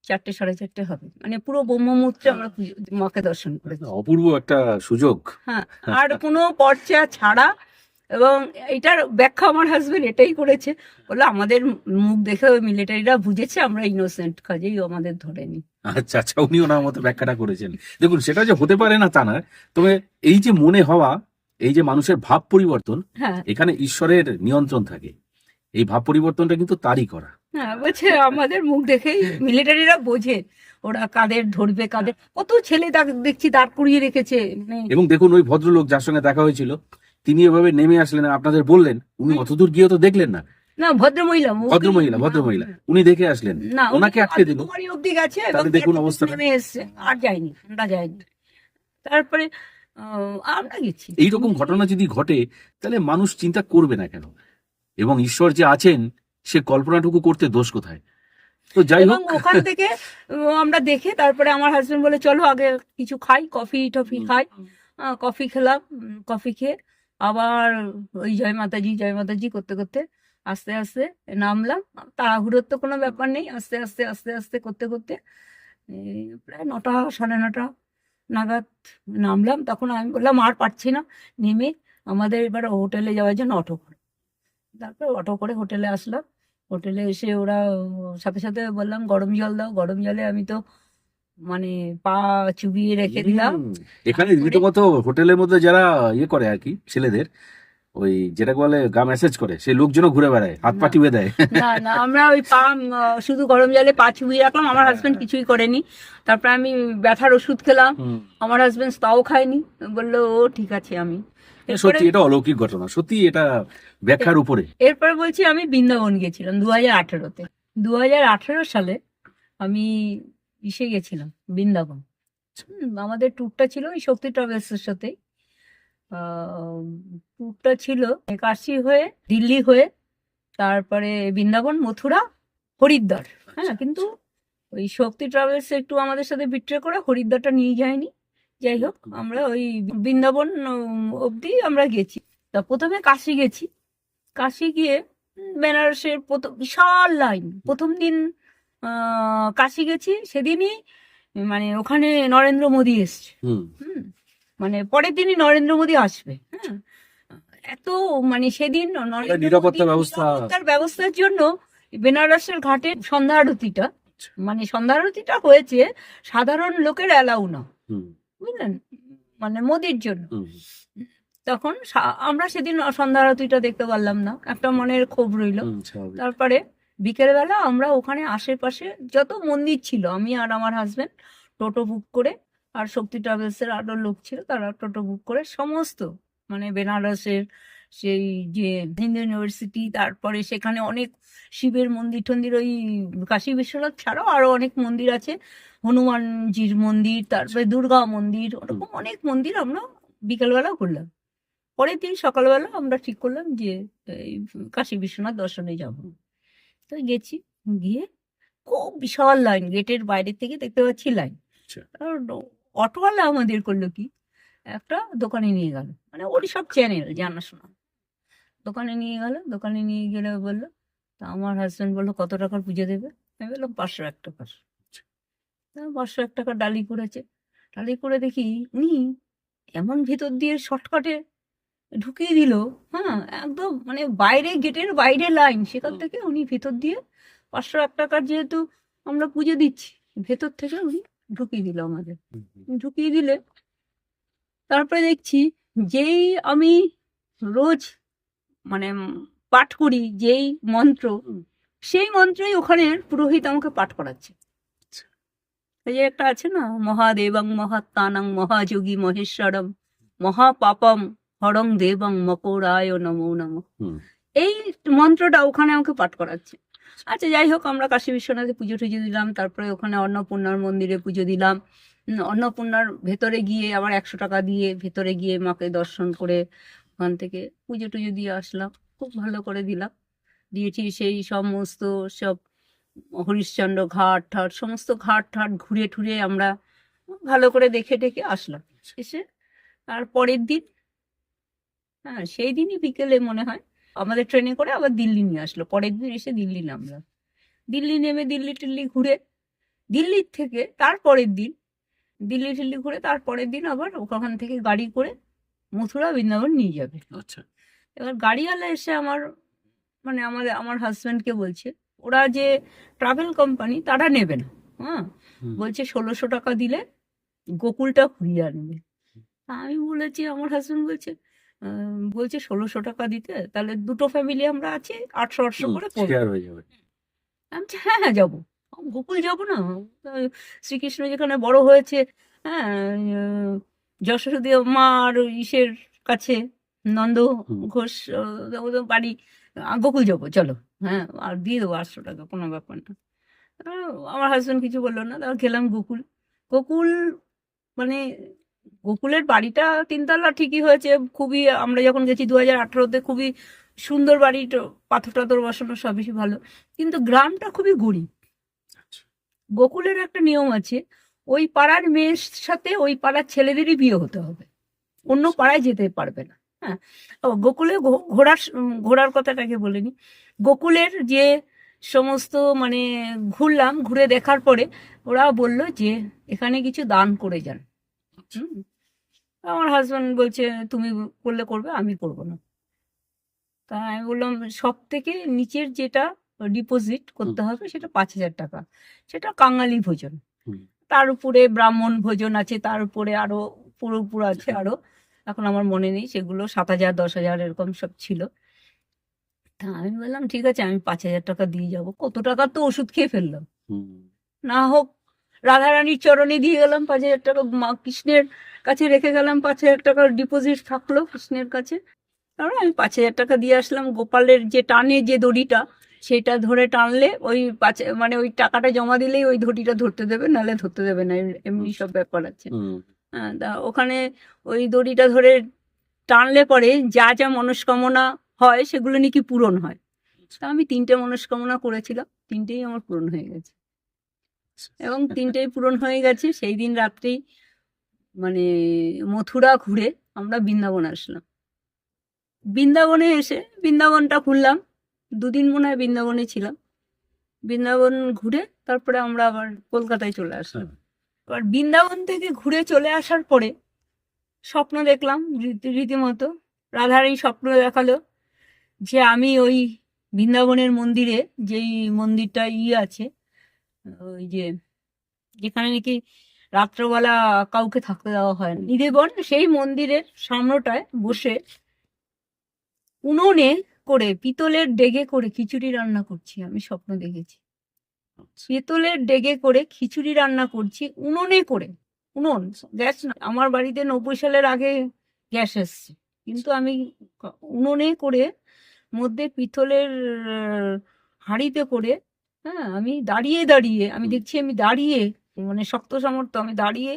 4টে 4:30 হবে, মানে পুরো ব্রহ্ম মুহূর্তে আমরা মাকে দর্শন করেছি। অপূর্ব একটা সুযোগ। হ্যাঁ, আর কোনো পর্চা ছাড়া। এবং এটার ব্যাখ্যা আমার হাজবেন্ড এটাই করেছে, বলে আমাদের মুখ দেখে ওই মিলিটারিরা বুঝেছে আমরা ইনোসেন্ট, কাজেই আমাদের ধরেনি। আচ্ছা, আচ্ছা, উনি ওনার মতো ব্যাখ্যাটা করেছেন। দেখুন, সেটা যে হতে পারে না তা না, তবে এই যে মনে হওয়া, এই যে মানুষের ভাব পরিবর্তন, হ্যাঁ, এখানে ঈশ্বরের নিয়ন্ত্রণ থাকে। এই ভাব পরিবর্তনটা কিন্তু তারই করা। হ্যাঁ, বলছে আমাদের মুখ দেখেই মিলিটারিরা বোঝে ওরা কাদের ধরবে, কাদের। কত ছেলে দেখছি দাঁড় করিয়ে রেখেছে, মানে এবং দেখুন, ওই ভদ্রলোক যার সঙ্গে দেখা হয়েছিল, তিনি এভাবে নেমে আসলেন, আপনাদের বললেন, উনি অতদূর গিয়ে তো দেখলেন না। না, ভদ্রমহিলা উনি দেখে আসলেন, না, ওনাকে আটকে দিল। কুমারী অব্দি গেছে, তাহলে দেখুন অবস্থাটা। নেমে এসছে, আর যায়নি, আমরা যাইনি। তারপরে আমরা গেছি। এইরকম ঘটনা যদি ঘটে, তাহলে মানুষ চিন্তা করবে না কেন? এবং ঈশ্বর যে আছেন, সে কল্পনাটুকু করতে দোষ কোথায়? তো যাই এবং হোক, ওখান থেকে আমরা দেখে, তারপরে আমার হাজবেন্ড বলে চলো আগে কিছু খাই, কফি টফি খাই। কফি খেলাম। কফি খেয়ে আবার ওই জয় মাতাজি করতে করতে আস্তে আস্তে নামলাম। তাড়াহুড়োর তো কোনো ব্যাপার নেই, আস্তে আস্তে আস্তে আস্তে করতে করতে প্রায় 9টা 9:30 নাগাদ নামলাম। তখন আমি বললাম আর পারছি না, নেমে আমাদের এবার হোটেলে যাওয়ার জন্য অটো করে। তারপর অটো করে হোটেলে আসলাম। হোটেলে এসে ওরা সাথে সাথে বললাম গরম জল দাও। গরম জলে আমি তো মানে পা চুবিয়ে রেখে দিলাম। এখানে তারপরে রীতিমতো হোটেলের মধ্যে যারা ইয়ে করে আর কি, ছেলেদের ওই যেটাকে বলে গা ম্যাসেজ করে, সেই লোকজনও ঘুরে বেড়ায়, হাত পা না টিপে দেয়। না না, আমরা ওই পা শুধু গরম জলে পা চুবিয়ে রাখলাম। আমার হাজবেন্ড কিছুই করেনি। তারপরে আমি ব্যথার ওষুধ খেলাম। হুম। আমার হাজবেন্ড তাও খায়নি, বললো ও ঠিক আছে। আমি এরপরে সত্যি এটা অলৌকিক ঘটনা, সত্যি এটা ব্যাখ্যার উপরে। এরপরে বলছি আমি বৃন্দাবন গেছিলাম 2018-তে। 2018 সালে আমি ইসে গেছিলাম বৃন্দাবন। আমাদের ট্যুরটা ছিল ওই শক্তি ট্রাভেলসের সাথে। ট্যুরটা ছিল কাশি হয়ে, দিল্লি হয়ে, তারপরে বৃন্দাবন, মথুরা, হরিদ্বার। হ্যাঁ, কিন্তু ওই শক্তি ট্রাভেলস একটু আমাদের সাথে বিট্রে করে হরিদ্বারটা নিয়ে যায়নি। যাই হোক, আমরা ওই বৃন্দাবন অবধি আমরা গেছি। তা প্রথমে কাশি গেছি। কাশি গিয়ে বেনারসের বিশাল লাইন। প্রথম দিন কাশি গেছি, সেদিনই মানে ওখানে নরেন্দ্র মোদী এসছে। হুম। মানে পরের দিনই নরেন্দ্র মোদী আসবে। হ্যাঁ, এত মানে সেদিন নরেন্দ্র নিরাপত্তা মোদীর ব্যবস্থা। নিরাপত্তার ব্যবস্থার জন্য বেনারসের ঘাটে সন্ধ্যা আরতিটা, মানে সন্ধ্যা আরতিটা হয়েছে সাধারণ লোকের অ্যালাউ না, হুম। বুঝলেন, মানে মোদির জন্য। হুম। তখন আমরা সেদিন সন্ধ্যা আরতিটা দেখতে পারলাম না, একটা মনের ক্ষোভ রইল। হুম, স্বাভাবিক। তারপরে বিকেলবেলা আমরা ওখানে আশেপাশে যত মন্দির ছিল, আমি আর আমার হাজবেন্ড টোটো বুক করে, আর শক্তি ট্রাভেলসের আরো লোক ছিল, তারা টোটো বুক করে সমস্ত মানে বেনারসের সেই যে হিন্দু ইউনিভার্সিটি, তারপরে সেখানে অনেক শিবের মন্দির টন্দির, ওই কাশী বিশ্বনাথ ছাড়াও আরো অনেক মন্দির আছে, হনুমানজির মন্দির, তারপরে দুর্গা মন্দির, ওরকম অনেক মন্দির আমরা বিকেলবেলা ঘুরলাম। পরের দিন সকালবেলা আমরা ঠিক করলাম যে এই কাশী বিশ্বনাথ দর্শনে যাব। তো গেছি, গিয়ে খুব বিশাল লাইন, গেটের বাইরে থেকে দেখতে পাচ্ছি লাইন। আচ্ছা। আর অটোওয়ালা আমাদের করলো কি, একটা দোকানে নিয়ে গেল, মানে ওরই সব চ্যানেল জানাশোনা। দোকানে নিয়ে গেল, দোকানে নিয়ে গেলে বললো, তা আমার হাজবেন্ড বললো কত টাকার পুজো দেবে। আমি বললাম 501 টাকার। 501 টাকা ডালি করেছে। ডালি করে দেখি উনি এমন ভিতর দিয়ে শর্টকাটে ঢুকিয়ে দিল। হ্যাঁ, একদম মানে বাইরে, গেটের বাইরে লাইন, সেখান থেকে উনি ভেতর দিয়ে 501 টাকার, যেহেতু আমরা পুজো দিচ্ছি, ভেতর থেকে উনি ঢুকিয়ে দিল আমাদের। ঢুকিয়ে দিলে তারপরে দেখছি যেই আমি রোজ মানে পাঠ করি যেই মন্ত্র, সেই মন্ত্রই ওখানের পুরোহিত আমাকে পাঠ করাচ্ছে। এই যে একটা আছে না, মহাদেবং মহাত্মানং মহাযোগী মহেশ্বরম মহাপাপম হরং দেবং মকরায় নমো নমঃ। এই মন্ত্রটা ওখানে আমাকে পাঠ করাচ্ছে। আচ্ছা, যাই হোক, আমরা কাশী বিশ্বনাথে পুজো টুজো দিলাম। তারপরে ওখানে অন্নপূর্ণার মন্দিরে পুজো দিলাম। অন্নপূর্ণার ভেতরে গিয়ে আবার 100 টাকা দিয়ে ভেতরে গিয়ে মাকে দর্শন করে ওখান থেকে পুজো টুজো দিয়ে আসলাম। খুব ভালো করে দিলাম, দিয়েছি। সেই সমস্ত সব হরিশ্চন্দ্র ঘাট ঠাট, সমস্ত ঘাট ঠাট ঘুরে ঠুরে আমরা ভালো করে দেখে টেকে আসলাম। এসে তার পরের দিন, হ্যাঁ সেই দিনই বিকেলে মনে হয় আমাদের ট্রেনে করে আবার দিল্লি নিয়ে আসলো। পরের দিন এসে দিল্লি নামলাম। দিল্লি নেমে দিল্লি টিল্লি ঘুরে, দিল্লির থেকে তারপরের দিন দিল্লি টিল্লি ঘুরে তারপরের দিন আবার ওখান থেকে গাড়ি করে মথুরা বৃন্দাবন নিয়ে যাবে। আচ্ছা। এবার গাড়িওয়ালা এসে মানে আমার হাজব্যান্ডকে বলছে, ওরা যে ট্রাভেল কোম্পানি তারা নেবে না। হ্যাঁ, বলছে 1600 টাকা দিলে গোকুলটা ঘুরিয়ে আনবে। আমি বলেছি, আমার হাজব্যান্ড বলছে 1600 টাকা দিতে, তাহলে দুটো ফ্যামিলি আমরা আছি, 800 করে পড়বে। শেয়ার হয়ে যাবে। আমি বলছি, হ্যাঁ হ্যাঁ যাবো, গোকুল যাবো না? শ্রীকৃষ্ণ যেখানে বড় হয়েছে, হ্যাঁ, যশোদী মা আর ইসের কাছে নন্দ ঘোষ ওদের বাড়ি, গোকুল যাবো চলো। হ্যাঁ, আর দিয়ে দেবো 800 টাকা, কোনো ব্যাপার না। আমার হাজব্যান্ড কিছু বললো না। তারপর গেলাম গোকুল। গোকুল মানে গোকুলের বাড়িটা 3 তলা ঠিকই হয়েছে, খুবই, আমরা যখন গেছি 2018-তে, খুবই সুন্দর বাড়ি, পাথর টাথর বসানো, সব বেশি ভালো। কিন্তু গ্রামটা খুবই গরিব। গোকুলের একটা নিয়ম আছে, ওই পাড়ার মেয়ের সাথে ওই পাড়ার ছেলেদেরই বিয়ে হতে হবে, অন্য পাড়ায় যেতে পারবে না। হ্যাঁ, গোকুলে ঘোরার কথাটাকে বলিনি। গোকুলের যে সমস্ত মানে ঘুরলাম, ঘুরে দেখার পরে ওরা বলল যে এখানে কিছু দান করে যান। আমার হাজব্যান্ড বলছে তুমি করলে করবে, আমি করব না। তা আমি বললাম সব থেকে নিচের যেটা ডিপোজিট করতে হবে সেটা 5,000 টাকা, সেটা কাঙালি ভোজন। হুম। তার উপরে ব্রাহ্মণ ভোজন আছে, তার উপরে আরো পুরোপুর আছে আরো, এখন আমার মনে নেই, সেগুলো 7,000 10,000 এরকম সব ছিল। তা আমি বললাম ঠিক আছে, আমি 5,000 টাকা দিয়ে যাব, কত টাকার তো ওষুধ খেয়ে ফেললাম, হুম। না হোক রাধারানীর চরণে দিয়ে গেলাম 5,000 টাকা, মা কৃষ্ণের কাছে রেখে গেলাম, 5,000 টাকার ডিপোজিট থাকলো কৃষ্ণের কাছে। তারপরে আমি 5,000 টাকা দিয়ে আসলাম। গোপালের যে টানে যে দড়িটা, সেটা ধরে টানলে ওই মানে ওই টাকাটা জমা দিলেই ওই দড়িটা ধরতে দেবে, নাহলে ধরতে দেবে না, এমনি সব ব্যাপার আছে। হুম। হ্যাঁ, তা ওখানে ওই দড়িটা ধরে টানলে পরে যা যা মনস্কামনা হয় সেগুলো নাকি পূরণ হয়। তা আমি 3টে মনস্কামনা করেছিলাম, 3টেই আমার পূরণ হয়ে গেছে, এবং 3টেই পূরণ হয়ে গেছে। সেই দিন রাত্রেই মানে মথুরা ঘুরে আমরা বৃন্দাবন আসলাম। বৃন্দাবনে এসে বৃন্দাবনটা ঘুরলাম, 2 দিন মনে হয় বৃন্দাবনে ছিলাম। বৃন্দাবন ঘুরে তারপরে আমরা আবার কলকাতায় চলে আসলাম। এবার বৃন্দাবন থেকে ঘুরে চলে আসার পরে স্বপ্ন দেখলাম, রীতিমতো রাধারানী স্বপ্ন দেখালো যে আমি ওই বৃন্দাবনের মন্দিরে, যেই মন্দিরটা আছে, ওই যে যেখানে নাকি রাত্রবেলা কাউকে থাকতে দেওয়া হয় না, নিদেবন, সেই মন্দিরের সামনেটায় বসে উনুনে করে, পিতলের ডেগে করে খিচুড়ি রান্না করছি। আমি স্বপ্ন দেখেছি পিতলের ডেগে করে খিচুড়ি রান্না করছি, উনুনে করে। উনুন, গ্যাস না। আমার বাড়িতে 90 সালের আগে গ্যাস এসছে, কিন্তু আমি উনুনে করে, মধ্যে পিতলের হাঁড়িতে করে, হ্যাঁ, আমি দাঁড়িয়ে দাঁড়িয়ে, আমি দেখছি আমি দাঁড়িয়ে, মানে শক্ত সামর্থ্য, আমি দাঁড়িয়ে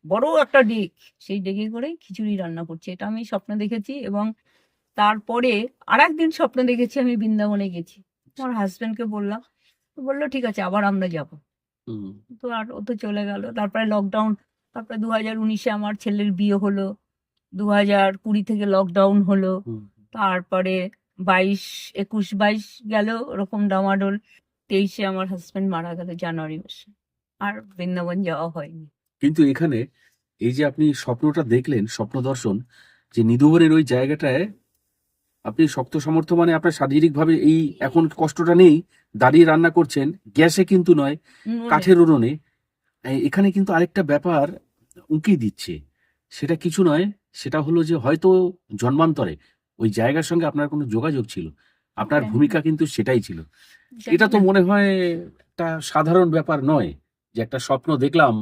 বড় একটা ডেক, সেই ডেকে করে খিচুড়ি রান্না করছি। এটা আমি স্বপ্ন দেখেছি। এবং তারপরে আরেকদিন স্বপ্ন দেখেছি আমি বৃন্দাবনে গেছি। আমার হাজবেন্ডকে বললাম, তো বললো ঠিক আছে আবার আমরা যাব। হুম। তো আর ও তো চলে গেল। তারপরে লকডাউন, তারপরে 2019-এ আমার ছেলের বিয়ে হলো, 2020 থেকে লকডাউন হলো, হুম। তারপরে 21 গেল ওরকম ডামাডোল, 23-এ আমার হাজবেন্ড মারা গেল জানুয়ারি মাসে। আর বৃন্দাবন যাওয়া হয়নি। কিন্তু এখানে এই যে আপনি স্বপ্নটা দেখলেন, স্বপ্ন দর্শন, যে নিদুবনের ওই জায়গাটায় আপনি শক্ত সামর্থ্য, মানে আপনার শারীরিকভাবে এই এখন কষ্টটা নেই, দাঁড়িয়ে রান্না করছেন, গ্যাসে কিন্তু নয়, উনুনে। কাঠের উনুনে। এখানে কিন্তু আরেকটা ব্যাপার উঁকি দিচ্ছে, সেটা কিছু নয়, সেটা হলো যে হয়তো জন্মান্তরে ওই জায়গার সঙ্গে আপনার কোনো যোগাযোগ ছিল, আপনার হ্যাঁ। ভূমিকা কিন্তু সেটাই ছিল। এটা তো মনে হয় একটা সাধারণ ব্যাপার নয়, যে একটা স্বপ্ন দেখলাম,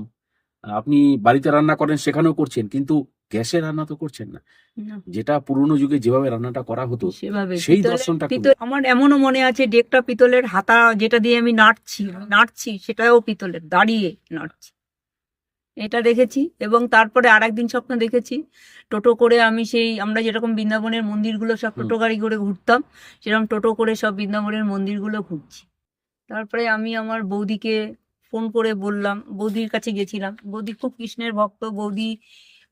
আপনি বাড়িতে রান্না করেন সেখানেও করছেন, কিন্তু গ্যাসে রান্না তো করছেন না, না, যেটা পুরোনো যুগে যেভাবে রান্নাটা করা হতো সেভাবে সেই দর্শনটা খুব। আমার এমনও মনে আছে, ডেকটা পিতলের, হাতা যেটা দিয়ে আমি নাড়ছি সেটাও পিতলের, দাঁড়িয়ে নাড়ছি, এটা দেখেছি। এবং তারপরে আরেকদিন স্বপ্ন দেখেছি, টোটো করে আমি সেই, আমরা যেরকম বৃন্দাবনের মন্দিরগুলো সব টোটো গাড়ি করে ঘুরতাম, সেরকম টোটো করে সব বৃন্দাবনের মন্দিরগুলো ঘুরছি। তারপরে আমি আমার বৌদিকে ফোন করে বললাম, বৌদির কাছে গেছিলাম। বৌদি খুব কৃষ্ণের ভক্ত, বৌদি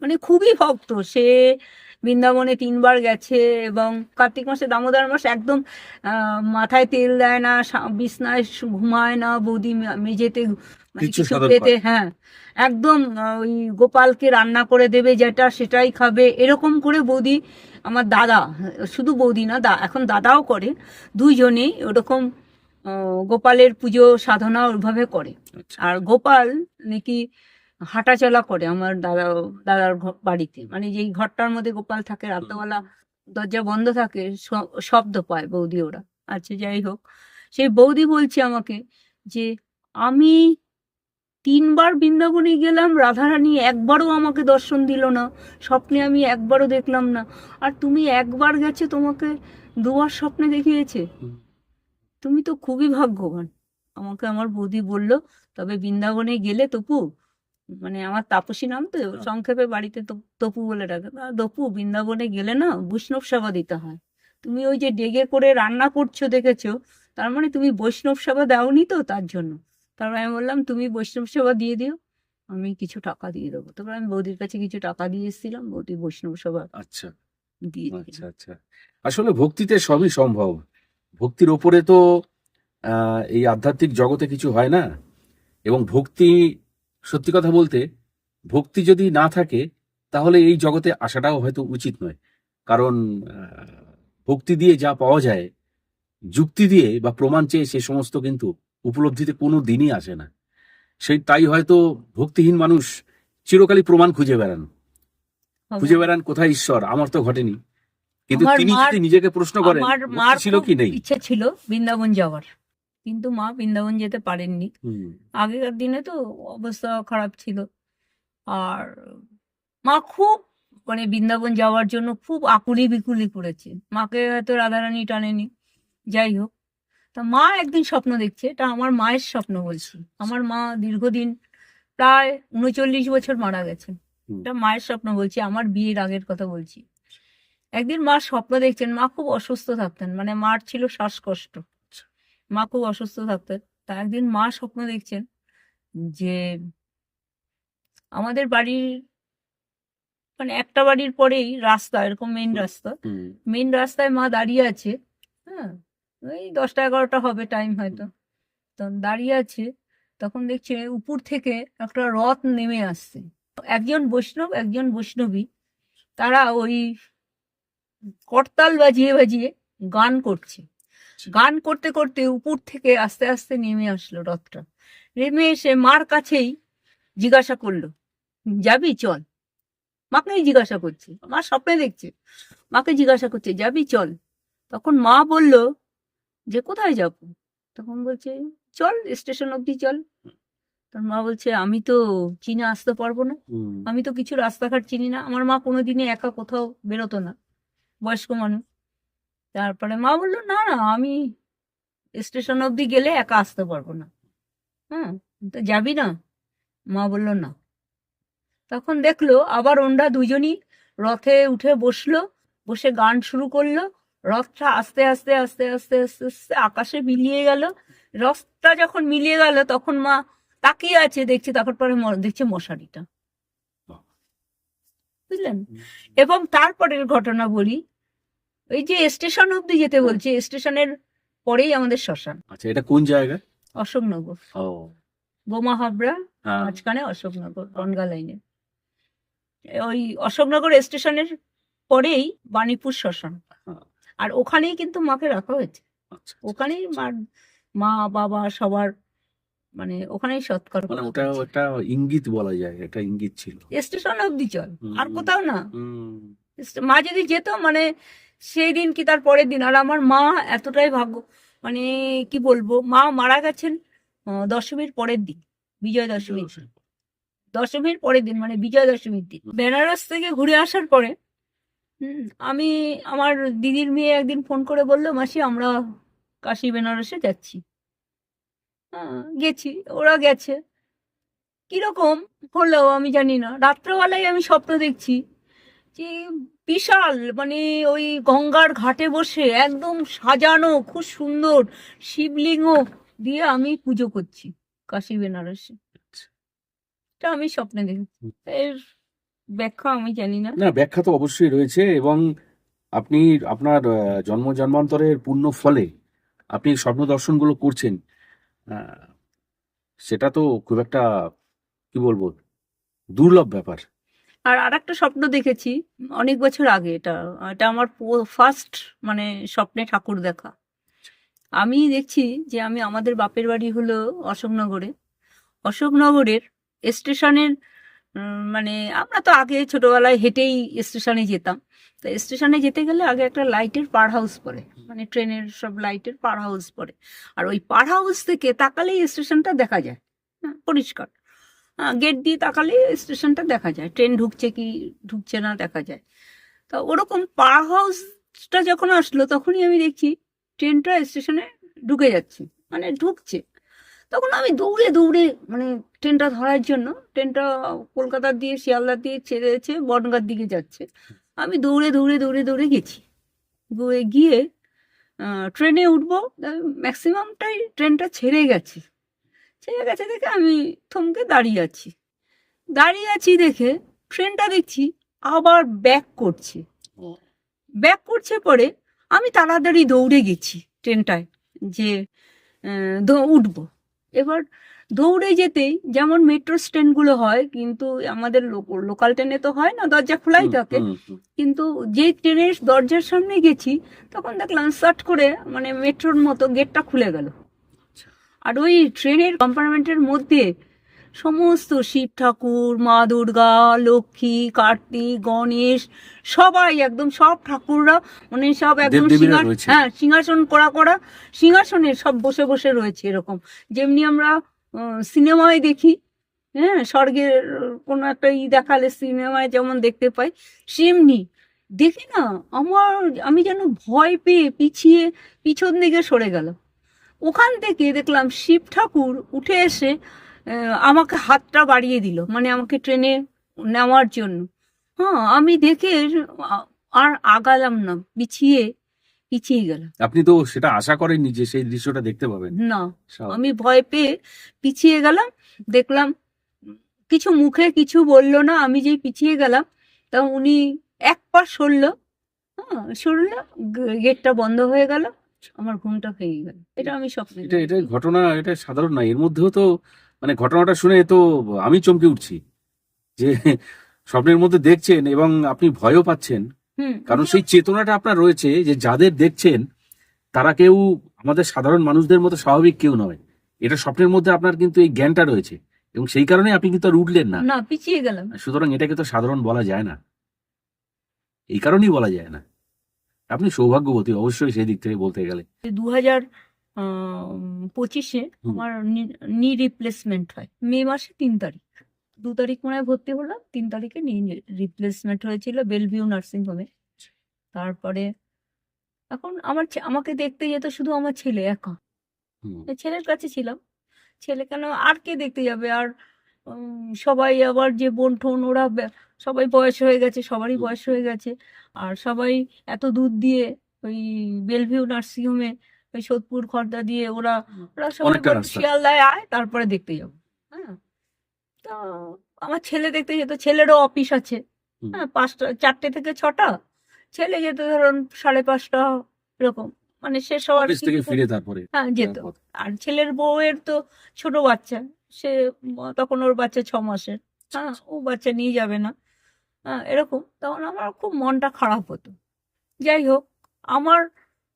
মানে খুবই ভক্ত, সে বৃন্দাবনে 3বার গেছে। এবং কার্তিক মাসে, দামোদর মাসে একদম মাথায় তেল দেয় না, বিছনায় ঘুমায় না, বৌদি মেঝেতে মানে কিছু কিছু সাধন পেতে, করে। হ্যাঁ, একদম ওই গোপালকে রান্না করে দেবে যেটা সেটাই খাবে, এরকম করে বৌদি। আমার দাদা, শুধু বৌদি না, এখন দাদাও করে, দুইজনেই ওরকম গোপালের পুজো সাধনা ওইভাবে করে। আচ্ছা। আর গোপাল নাকি হাঁটাচলা করে আমার দাদার বাড়িতে, মানে যেই ঘরটার মধ্যে গোপাল থাকে, রাত্রেবেলা দরজা বন্ধ থাকে, শব্দ পায় বৌদি ওরা। আচ্ছা, যাই হোক, সেই বৌদি বলছে আমাকে যে আমি 3বার বৃন্দাবনে গেলাম, রাধারানী একবারও আমাকে দর্শন দিল না, স্বপ্নে আমি একবারও দেখলাম না, আর তুমি একবার গেছে, তোমাকে 2বার স্বপ্নে দেখিয়েছে, তুমি তো খুবই ভাগ্যবান। আমাকে আমার বৌদি বলল, তবে বৃন্দাবনে গেলে তপু, মানে আমার তাপসী নাম তো, সংক্ষেপে বাড়িতে তপু বলে ডাকে, তপু বৃন্দাবনে গেলে না বৈষ্ণব সেবা দিতে হয়। তুমি ওই যে ডেগে করে রান্না করছো দেখেছো, তার মানে তুমি বৈষ্ণব সেবা দাওনি তো, তার জন্য। তারপর আমি বললাম তুমি বৈষ্ণব সেবা দিয়ে দিও, আমি কিছু টাকা দিয়ে দেবো। তারপর আমি বৌদির কাছে কিছু টাকা দিয়ে এসেছিলাম, বৌদি বৈষ্ণব সেবা আচ্ছা। দিয়ে আচ্ছা। আচ্ছা। আসলে ভক্তিতে সবই সম্ভব, ভক্তির ওপরে তো এই আধ্যাত্মিক জগতে কিছু হয় না। এবং ভক্তি, সত্যি কথা বলতে, ভক্তি যদি না থাকে তাহলে এই জগতে আসাটাও হয়তো উচিত নয়। কারণ ভক্তি দিয়ে যা পাওয়া যায়, যুক্তি দিয়ে বা প্রমাণ চেয়ে সে সমস্ত কিন্তু উপলব্ধিতে কোনো দিনই আসে না। তাই হয়তো ভক্তিহীন মানুষ চিরকালই প্রমাণ খুঁজে বেড়ান কোথায় ঈশ্বর, আমার তো ঘটেনি। কিন্তু আমার তিনি যদি নিজেকে প্রশ্ন করেন আমার ভক্তি মার ছিল খুব কি নেই। ইচ্ছে ছিল বৃন্দাবন যাওয়ার, কিন্তু মা বৃন্দাবন যেতে পারেননি। আগেকার দিনে তো অবস্থা খারাপ ছিল। আর মা খুব মানে বৃন্দাবন যাওয়ার জন্য খুব আকুলি বিকুলি করেছে। মাকে হয়তো রাধারানী টানেনি, যাই হোক। তা মা একদিন স্বপ্ন দেখছে, এটা আমার মায়ের স্বপ্ন বলছি। আমার মা দীর্ঘদিন প্রায় ৩৯ বছর মারা গেছেন। এটা মায়ের স্বপ্ন বলছি, আমার বিয়ের আগের কথা বলছি। একদিন মা স্বপ্ন দেখছেন, মা খুব অসুস্থ থাকতেন, মানে মার ছিল শ্বাসকষ্ট, মা খুব অসুস্থ থাকতেন। তা একদিন মা স্বপ্ন দেখছেন যে আমাদের বাড়ির মানে একটা বাড়ির পরেই রাস্তা, এরকম মেইন রাস্তায় মা দাঁড়িয়ে আছে। হ্যাঁ, ওই 10টা 11টা হবে টাইম হয়তো। তখন দাঁড়িয়ে আছে, তখন দেখছে উপর থেকে একটা রথ নেমে আসছে। একজন বৈষ্ণব একজন বৈষ্ণবী, তারা ওই করতাল বাজিয়ে বাজিয়ে গান করছে। গান করতে করতে উপর থেকে আস্তে আস্তে নেমে আসলো রথটা। নেমে এসে মার কাছেই জিজ্ঞাসা করলো, যাবি চল। মাকেই জিজ্ঞাসা করছে, মা স্বপ্নে দেখছে, মাকে জিজ্ঞাসা করছে যাবি চল। তখন মা বলল যে কোথায় যাব? তখন বলছে চল স্টেশন অব্দি চল। তখন মা বলছে আমি তো চিনে আসতে পারবো না, আমি তো কিছু রাস্তাঘাট চিনি না। আমার মা কোনোদিনই একা কোথাও বেরোতো না, বয়স্ক মানুষ। তারপরে মা বললো না না, আমি স্টেশন অব্দি গেলে একা আসতে পারবো না। হ্যাঁ, তো যাবি না? মা বললো না। তখন দেখলো আবার ওনরা দুজনই রথে উঠে বসলো, বসে গান শুরু করলো। রথটা আস্তে আস্তে আস্তে আস্তে আস্তে আস্তে আকাশে মিলিয়ে গেল। রথটা যখন মিলিয়ে গেল তখন মা তাকিয়ে আছে, দেখছে, তারপরে দেখছে মশারিটা, বুঝলেন? এবং তারপরের ঘটনা বলি, ওই যে স্টেশন অব্দি যেতে বলছে, স্টেশনের পরেই আমাদের শ্মশান। আচ্ছা, এটা কোন জায়গা? অশোকনগর, বোমা হাবড়া মাঝখানে অশোকনগর, বনগা লাইনে। ওই অশোকনগর স্টেশনের পরেই বাণীপুর শ্মশান। আর ওখানেই কিন্তু মাকে রাখা হয়েছে। ওখানেই মা বাবা সবার মানে ওখানেই সৎকার। মানে ওটা একটা ইঙ্গিত বলা যায়, একটা ইঙ্গিত ছিল। স্টেশন অব্দি চল, আর কোথাও না। মা যদি যেত মানে সেই দিন কি তার পরের দিন। আর আমার মা এতটাই ভাগ্য, মানে কি বলবো, মা মারা গেছেন দশমীর পরের দিন, বিজয় দশমী। দশমীর পরের দিন মানে বিজয় দশমীর দিন। বেনারস থেকে ঘুরে আসার পরে আমি আমার দিদির মেয়ে একদিন ফোন করে বললো, মাসি আমরা কাশী বেনারসে যাচ্ছি। গেছি, ওরা গেছে। কিরকম হলো আমি জানি না, রাত্রেবেলায় আমি স্বপ্ন দেখছি যে বিশাল মানে ওই গঙ্গার ঘাটে বসে একদম সাজানো খুব সুন্দর শিবলিঙ্গ দিয়ে আমি পুজো করছি কাশী বেনারসে। এটা আমি স্বপ্নে দেখেছি। এর ব্যাখ্যা আমি জানি না। না, ব্যাখ্যা তো অবশ্যই রয়েছে, এবং আপনি আপনার জন্ম জন্মান্তরের পুণ্য ফলে আপনি স্বপ্ন দর্শনগুলো করছেন, সেটা তো খুব একটা কি বলবো দুর্লভ ব্যাপার। আর আরেকটা স্বপ্ন দেখেছি অনেক বছর আগে, এটা আমার ফার্স্ট মানে স্বপ্নে ঠাকুর দেখা। আমি দেখছি যে আমি আমাদের বাপের বাড়ি হলো অশোকনগরের স্টেশনের মানে আমরা তো আগে ছোটবেলায় হেঁটেই স্টেশনে যেতাম। তো স্টেশনে যেতে গেলে আগে একটা লাইটের পার হাউস পড়ে, মানে ট্রেনের সব লাইটের পার হাউস পড়ে। আর ওই পার হাউস থেকে তাকালেই স্টেশনটা দেখা যায়, পরিষ্কার। গেট দিয়ে তাকালেই স্টেশনটা দেখা যায়, ট্রেন ঢুকছে কি ঢুকছে না দেখা যায়। তো ওরকম পার হাউসটা যখন আসলো তখনই আমি দেখছি ট্রেনটা স্টেশনে ঢুকে যাচ্ছে, মানে ঢুকছে। তখন আমি দৌড়ে দৌড়ে মানে ট্রেনটা ধরার জন্য, ট্রেনটা কলকাতার দিয়ে শিয়ালদার দিয়ে ছেড়েছে বনগাঁর দিকে যাচ্ছে, আমি দৌড়ে দৌড়ে দৌড়ে দৌড়ে গেছি। গিয়ে ট্রেনে উঠবো, ম্যাক্সিমামটাই ট্রেনটা ছেড়ে গেছে দেখে আমি থমকে দাঁড়িয়ে আছি দেখে ট্রেনটা দেখছি আবার ব্যাক করছে পরে আমি তাড়াতাড়ি দৌড়ে গেছি ট্রেনটায় যে উঠবো। এবার দৌড়ে যেতেই যেমন মেট্রো স্ট্যান্ডগুলো হয়, কিন্তু আমাদের লোকাল ট্রেনে তো হয় না, দরজা খোলাই হুম, থাকে। হুম, হুম। কিন্তু যে ট্রেনের দরজার সামনে গেছি তখন দেখলাম সাট করে মানে মেট্রোর মতো গেটটা খুলে গেল। আর ওই ট্রেনের কম্পার্টমেন্টের মধ্যে সমস্ত শিব ঠাকুর, মা দুর্গা, লক্ষ্মী, কার্তিক, গণেশ, সবাই একদম সব ঠাকুররা মানে সব একদম দেবদেবীরা রয়েছে। হ্যাঁ সিংহাসন করা করা, সিংহাসনে সব বসে বসে রয়েছে এরকম, যেমনি আমরা সিনেমায় দেখি। হ্যাঁ, স্বর্গের কোনো একটা দেখালে সিনেমায় যেমন দেখতে পাই, সেমনি দেখে না আমি যেন ভয় পেয়ে পিছন দিকে সরে গেলাম। ওখান থেকে দেখলাম শিব ঠাকুর উঠে এসে আমাকে হাতটা বাড়িয়ে দিল, মানে আমাকে ট্রেনে নেওয়ার জন্য। হ্যাঁ, আমি দেখে আর আগালাম না, পিছিয়ে গেলাম। আপনি তো সেটা আশা করেননি যে সেই দৃশ্যটা দেখতে পাবেন। না, স্বাভাবিক। আমি ভয় পেয়ে পিছিয়ে গেলাম। দেখলাম কিছু মুখে কিছু বললো না, আমি যেই পিছিয়ে গেলাম তা উনি এক পা সরলো। হ্যাঁ, সরলো, গেটটা বন্ধ হয়ে গেল, আমার ঘুমটা ভেঙে গেল। এটা আমি স্বপ্নে এটা ঘটনা, এটা সাধারণ না। এর মধ্যেও তো মানে ঘটনাটা শুনে তো আমি চমকে উঠছি যে স্বপ্নের মধ্যে দেখছেন এবং আপনি ভয়ও পাচ্ছেন, হুম, কারণ সেই চেতনাটা আপনার রয়েছে যে যাদের দেখছেন তারা কেউ আমাদের সাধারণ মানুষদের মতো স্বাভাবিক কেউ নয়। এটা স্বপ্নের মধ্যে আপনার কিন্তু এই জ্ঞানটা রয়েছে এবং সেই কারণে আপনি কিন্তু আর উঠলেন না। না, পিছিয়ে গেলাম। সুতরাং এটাকে তো সাধারণ বলা যায় না, এই কারণেই বলা যায় না। আপনি সৌভাগ্যবতী অবশ্যই সেই দিক থেকে বলতে গেলে। 2025-এ হুম। আমার নি রিপ্লেসমেন্ট হয় মে মাসে 3 তারিখ। 2 তারিখ মনে হয় ভর্তি হলাম, 3 তারিখে নি রিপ্লেসমেন্ট হয়েছিল বেলভিউ নার্সিং হোমে। তারপরে এখন আমাকে দেখতে যেত শুধু আমার ছেলে একা। হুম। ছেলের কাছে ছিলাম। ছেলে কেন, আর কে দেখতে যাবে? আর সবাই আবার যে বোন টোন ওরা সবাই বয়স হয়ে গেছে, সবারই হুম। বয়স হয়ে গেছে। আর সবাই এত দূর দিয়ে ওই বেলভিউ নার্সিং হোমে ওই সোদপুর খর্দা দিয়ে ওরা ওরা সবাই অনেকটা বলতো রাস্তা। শিয়ালদায় আয় তারপরে দেখতে যাবো। হ্যাঁ, তো আমার ছেলে দেখতে যেত, ছেলেরও অফিস আছে। হুম। হ্যাঁ, 4টে থেকে 6টা, ছেলে যেত ধরুন 5:30 এরকম, মানে শেষ হওয়ার অফিস থেকে ফিরে তারপরে হ্যাঁ যেত। পথ। আর ছেলের বউয়ের তো ছোট বাচ্চা, সে তখন ওর বাচ্চা 6 মাসের। হ্যাঁ, ও বাচ্চা নিয়ে যাবে না। হ্যাঁ, এরকম তখন আমার খুব মনটা খারাপ হতো। যাই হোক, আমার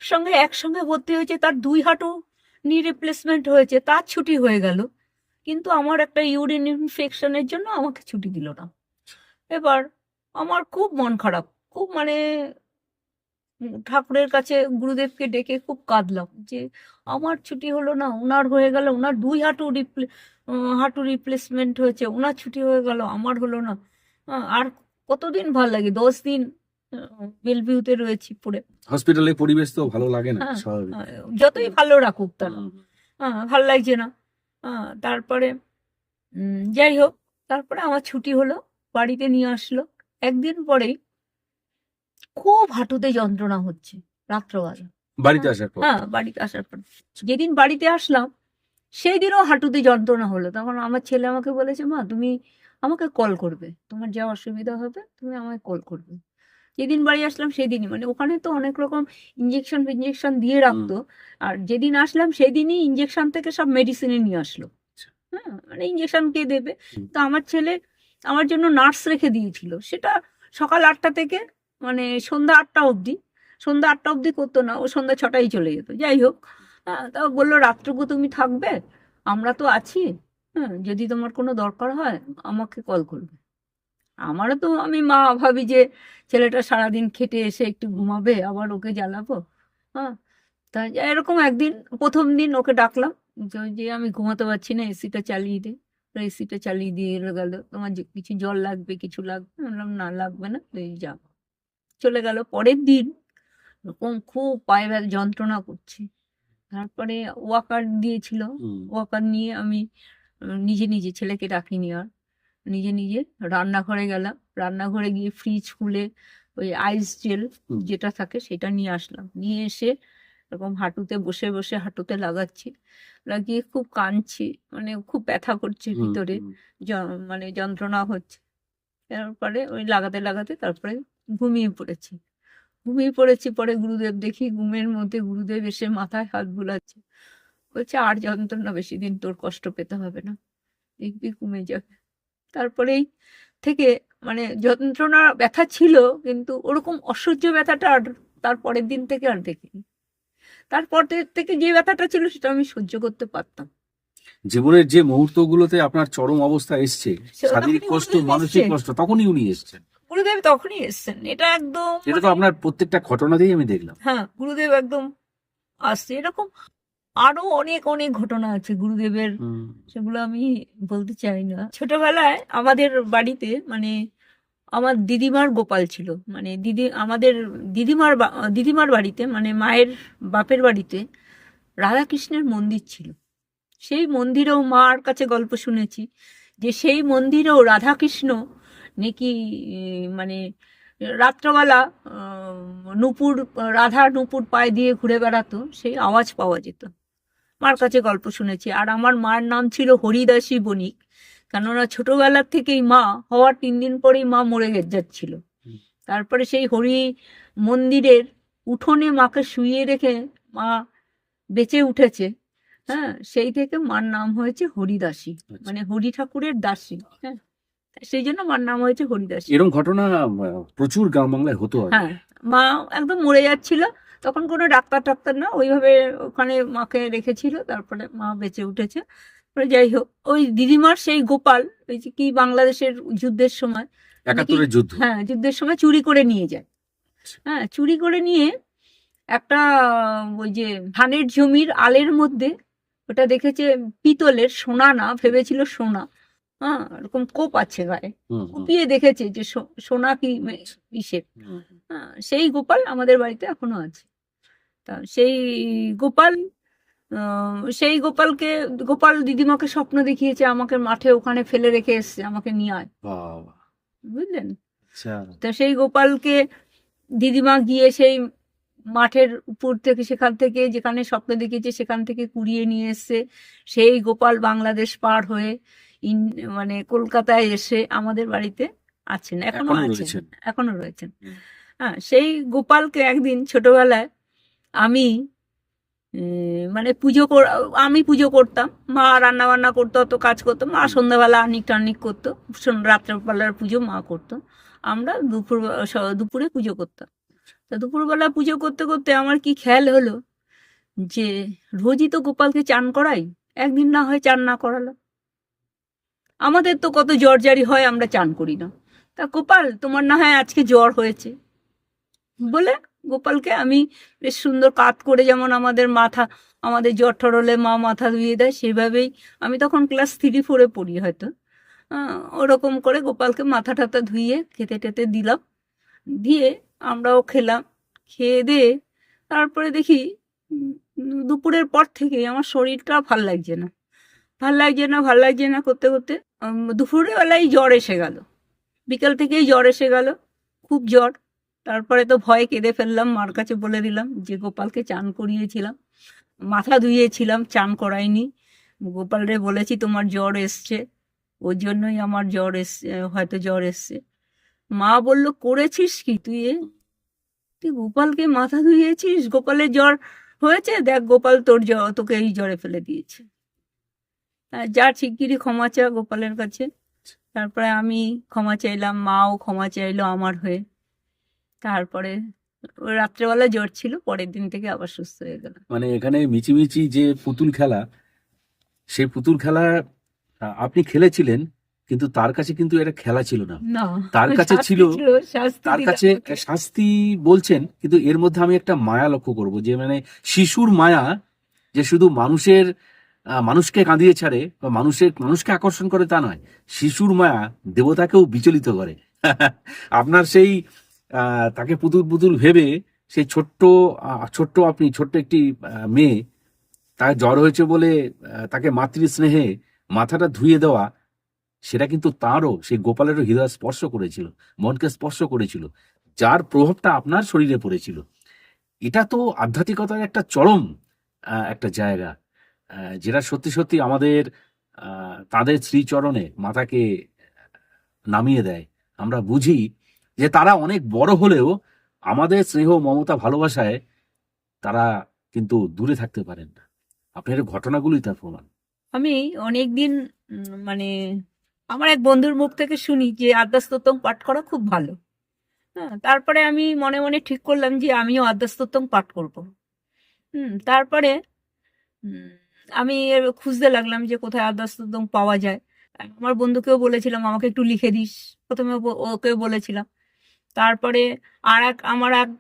সঙ্গে একসঙ্গে ভর্তি হয়েছে তার 2 হাঁটু নি রিপ্লেসমেন্ট হয়েছে, তার ছুটি হয়ে গেল, কিন্তু আমার একটা ইউরিন ইনফেকশনের জন্য আমাকে ছুটি দিল না। এবার আমার খুব মন খারাপ, খুব মানে ঠাকুরের কাছে গুরুদেবকে ডেকে খুব কাঁদলাম যে আমার ছুটি হলো না, ওনার হয়ে গেল, ওনার 2 হাঁটু রিপ্লেসমেন্ট হয়েছে, ওনার ছুটি হয়ে গেল, আমার হলো না। আর কতদিন ভাল লাগে, 10 দিন বেলভিউতে রয়েছি পড়ে। হসপিটালের পরিবেশ তো ভালো লাগে না, হ্যাঁ, স্বাভাবিক। যতই ভালো রাখুক তারা, হুম। ভাল লাগছে না। তারপরে যাই হোক, তারপরে আমার ছুটি হলো, বাড়িতে নিয়ে আসলো। একদিন পরেই খুব হাঁটুতে যন্ত্রণা হচ্ছে রাত্রবেলা। বাড়িতে আসার পর। হ্যাঁ, বাড়িতে আসার পর যেদিন বাড়িতে আসলাম সেই দিনও হাঁটুতে যন্ত্রণা হলো। তখন আমার ছেলে আমাকে বলেছে, মা তুমি আমাকে কল করবে, তোমার যা অসুবিধা হবে তুমি আমাকে কল করবে। যেদিন বাড়ি আসলাম সেদিনই, মানে ওখানে তো অনেক রকম ইঞ্জেকশন দিয়ে রাখতো। আর যেদিন আসলাম সেদিনই ইঞ্জেকশন থেকে সব মেডিসিনে নিয়ে আসলো। হ্যাঁ, মানে ইঞ্জেকশন কে দেবে? তো আমার ছেলে আমার জন্য নার্স রেখে দিয়েছিল, সেটা সকাল 8টা থেকে মানে সন্ধ্যা 8টা অবধি। সন্ধ্যা 8টা অবধি করতো না, ও সন্ধ্যা 6টায় চলে যেত। যাই হোক, তা বললো রাত্রকু তুমি থাকবে, আমরা তো আছি। হ্যাঁ, যদি তোমার কোনো দরকার হয় আমাকে কল করবে। আমারও তো, আমি মা ভাবি যে ছেলেটা সারাদিন খেটে এসে একটু ঘুমাবে, আবার ওকে জ্বালাবো। হ্যাঁ, তা এরকম একদিন প্রথম দিন ওকে ডাকলাম যে আমি ঘুমাতে পারছি না, এসিটা চালিয়ে দে। এসিটা চালিয়ে দিয়ে গেল, তোমার কিছু জল লাগবে, কিছু লাগবে? আমি বললাম না লাগবে না, তুই যা। চলে গেল। পরের দিন এরকম খুব পায়ে যন্ত্রণা করছে। তারপরে ওয়াকার দিয়েছিল, ওয়াকার নিয়ে আমি নিজে নিজে, ছেলেকে ডাকিনি আর, নিজে নিজে রান্নাঘরে গেলাম। রান্নাঘরে গিয়ে ফ্রিজ খুলে ওই আইস জেল যেটা থাকে সেটা নিয়ে আসলাম। নিয়ে এসে এরকম হাঁটুতে বসে বসে হাঁটুতে লাগাচ্ছি, লাগিয়ে খুব কাঁদছি, মানে খুব ব্যথা করছে ভিতরে, মানে যন্ত্রণা হচ্ছে। তারপরে ওই লাগাতে লাগাতে তারপরে ঘুমিয়ে পড়েছি। পরে গুরুদেব দেখি, ঘুমের মধ্যে গুরুদেব এসে মাথায় হাত বুলাচ্ছে। বলছে আর যন্ত্রণা বেশি দিন তোর কষ্ট পেতে হবে না, দেখবি কমে যাবে। তারপরেই থেকে মানে যন্ত্রণা ব্যথা ছিল, কিন্তু ওরকম অসহ্য ব্যথাটা আর তারপরের দিন থেকে আর দেখিনি। তারপর থেকে যে ব্যথাটা ছিল সেটা আমি সহ্য করতে পারতাম। জীবনের যে মুহূর্তগুলোতে আপনার চরম অবস্থা এসছে, সেটা শারীরিক তখনই কষ্ট, গুরুদেব মানসিক এসছেন। কষ্ট, তখনই উনি এসছেন। গুরুদেব তখনই এসছেন, এটা একদম এটা তো আপনার প্রত্যেকটা ঘটনাতেই আমি দেখলাম। হ্যাঁ, গুরুদেব একদম আসছে। এরকম আরো অনেক অনেক ঘটনা আছে গুরুদেবের, সেগুলো আমি বলতে চাই না। ছোটবেলায় আমাদের বাড়িতে মানে আমার দিদিমার গোপাল ছিল, মানে আমাদের দিদিমার বাড়িতে মানে মায়ের বাপের বাড়িতে রাধাকৃষ্ণের মন্দির ছিল। সেই মন্দিরেও মার কাছে গল্প শুনেছি যে সেই মন্দিরেও রাধাকৃষ্ণ নাকি মানে রাত্রবেলা নূপুর পায়ে দিয়ে ঘুরে বেড়াতো, সেই আওয়াজ পাওয়া যেত। মার কাছে গল্প শুনেছি। আর আমার মার নাম ছিল হরিদাসী বণিক, কেননা ছোটবেলার থেকেই মা হওয়ার 3 দিন পরেই মা মরে যাচ্ছিল। তারপরে সেই হরি মন্দিরের উঠোনে মাকে শুইয়ে রেখে মা বেঁচে উঠেছে। হ্যাঁ, সেই থেকে মার নাম হয়েছে হরিদাসী, মানে হরি ঠাকুরের দাসী। হ্যাঁ, সেই জন্য মার নাম হয়েছে হরিদাসী। এরকম ঘটনা প্রচুর গ্রাম বাংলায় হতো আগে। হ্যাঁ, মা একদম মরে যাচ্ছিল, তখন কোনো ডাক্তার না, ওইভাবে ওখানে মাকে রেখেছিল, তারপরে মা বেঁচে উঠেছে। তারপরে যাই হোক, ওই দিদিমার সেই গোপাল, ওই যে কি বাংলাদেশের যুদ্ধের সময়, 71-এর যুদ্ধ। হ্যাঁ, যুদ্ধের সময় চুরি করে নিয়ে যায়। হ্যাঁ, চুরি করে নিয়ে একটা ওই যে ধানের জমির আলের মধ্যে ওটা দেখেছে পিতলের, সোনা না, ভেবেছিল সোনা। হ্যাঁ, এরকম কোপ আছে গায়ে, কুপিয়ে দেখেছে যে সোনা কি ইসের। হ্যাঁ, সেই গোপাল আমাদের বাড়িতে এখনো আছে। তা গোপাল দিদিমাকে স্বপ্ন দেখিয়েছে আমাকে মাঠে ওখানে ফেলে রেখে এসছে, আমাকে নিয়ে আয়। বুঝলেন? তা সেই গোপালকে দিদিমা গিয়ে সেই মাঠের উপর থেকে, সেখান থেকে যেখানে স্বপ্ন দেখিয়েছে সেখান থেকে কুড়িয়ে নিয়ে এসছে। সেই গোপাল বাংলাদেশ পার হয়ে মানে কলকাতায় এসে আমাদের বাড়িতে আছেন, এখনো রয়েছেন। হ্যাঁ, সেই গোপালকে একদিন ছোটবেলায় আমি মানে আমি পুজো করতাম, মা রান্না বান্না করতো, অত কাজ করতো, মা সন্ধ্যাবেলা আনিক টানিক করতো, রাত্রেবেলার পুজো মা করতো, আমরা দুপুরে পুজো করতাম। তা দুপুরবেলা পুজো করতে করতে আমার কি খেয়াল হলো যে রোজই তো গোপালকে চান করাই, একদিন না হয় চান না করালো। আমাদের তো কত জ্বর জারি হয়, আমরা চান করি না। তা গোপাল, তোমার না হয় আজকে জ্বর হয়েছে বলে গোপালকে আমি বেশ সুন্দর কাত করে, যেমন আমাদের জ্বর ঠর হলে মা মাথা ধুয়ে দেয়, সেভাবেই, আমি তখন ক্লাস 3-4 পড়ি হয়তো, ওরকম করে গোপালকে মাথা টাথা ধুয়ে খেতে টেতে দিলাম, দিয়ে আমরাও খেলাম। খেয়ে দিয়ে তারপরে দেখি দুপুরের পর থেকে আমার শরীরটা ভাল লাগছে না করতে করতে দুপুরের বেলায় জ্বর এসে গেল, বিকাল থেকেই জ্বর এসে গেল, খুব জ্বর। তারপরে তো ভয়ে কেঁদে ফেললাম, মার কাছে বলে দিলাম যে গোপালকে চান করিয়েছিলাম, মাথা ধুইয়েছিলাম, চান করাইনি। গোপালরে বলেছি তোমার জ্বর এসছে, ওই জন্যই আমার হয়তো জ্বর এসছে। মা বলল, করেছিস কি তুই? তুই গোপালকে মাথা ধুইয়েছিস, গোপালের জ্বর হয়েছে, দেখ গোপাল তোকে এই জ্বরে ফেলে দিয়েছে। যা শিগগিরই ক্ষমা চা গোপালের কাছে। তারপরে আমি ক্ষমা চাইলাম, মাও ক্ষমা চাইলো আমার হয়ে। তারপরে রাত্রেবেলা জ্বর ছিল, পরের দিন থেকে আবার সুস্থ হয়ে গেল। মানে এখানে মিচিমিচি যে পুতুল খেলা, সেই পুতুল খেলা আপনি খেলেছিলেন, কিন্তু তার কাছে কিন্তু এটা খেলা ছিল না, তার কাছে ছিল শাস্তি বলছেন। কিন্তু এর মধ্যে আমি একটা মায়া লক্ষ্য করব, যে মানে শিশুর মায়া, যে শুধু মানুষকে কাঁদিয়ে ছাড়ে বা মানুষকে আকর্ষণ করে তা নয়, শিশুর মায়া দেবতাকেও বিচলিত করে। আপনার সেই তাকে পুতুল ভেবে সেই ছোট্ট একটি মেয়ে, তার জ্বর হয়েছে বলে তাকে মাতৃস্নেহে মাথাটা ধুয়ে দেওয়া, সেটা কিন্তু তারও, সেই গোপালেরও হৃদয় স্পর্শ করেছিল, মনকে স্পর্শ করেছিল, যার প্রভাবটা আপনার শরীরে পড়েছিল। এটা তো আধ্যাত্মিকতার একটা চরম একটা জায়গা, যেটা সত্যি সত্যি আমাদের তাদের শ্রীচরণে মাথাকে নামিয়ে দেয়। আমরা বুঝি যে তারা অনেক বড় হলেও আমাদের স্নেহ, মমতা, ভালোবাসায় তারা কিন্তু দূরে থাকতে পারেন না। আপনার এই ঘটনাগুলোই তার প্রমাণ। আমি অনেকদিন মানে আমার এক বন্ধুর মুখ থেকে শুনি যে আদ্যাস্তোত্রম পাঠ করা খুব ভালো। হ্যাঁ, তারপরে আমি মনে মনে ঠিক করলাম যে আমিও আদ্যাস্তোত্রম পাঠ করব। তারপরে উম, আমি খুঁজতে লাগলাম যে কোথায় আদ্যাস্তোত্রম পাওয়া যায়। আমার বন্ধুকেও বলেছিলাম আমাকে একটু লিখে দিস, প্রথমে ওকে বলেছিলাম। তারপরে আমার এক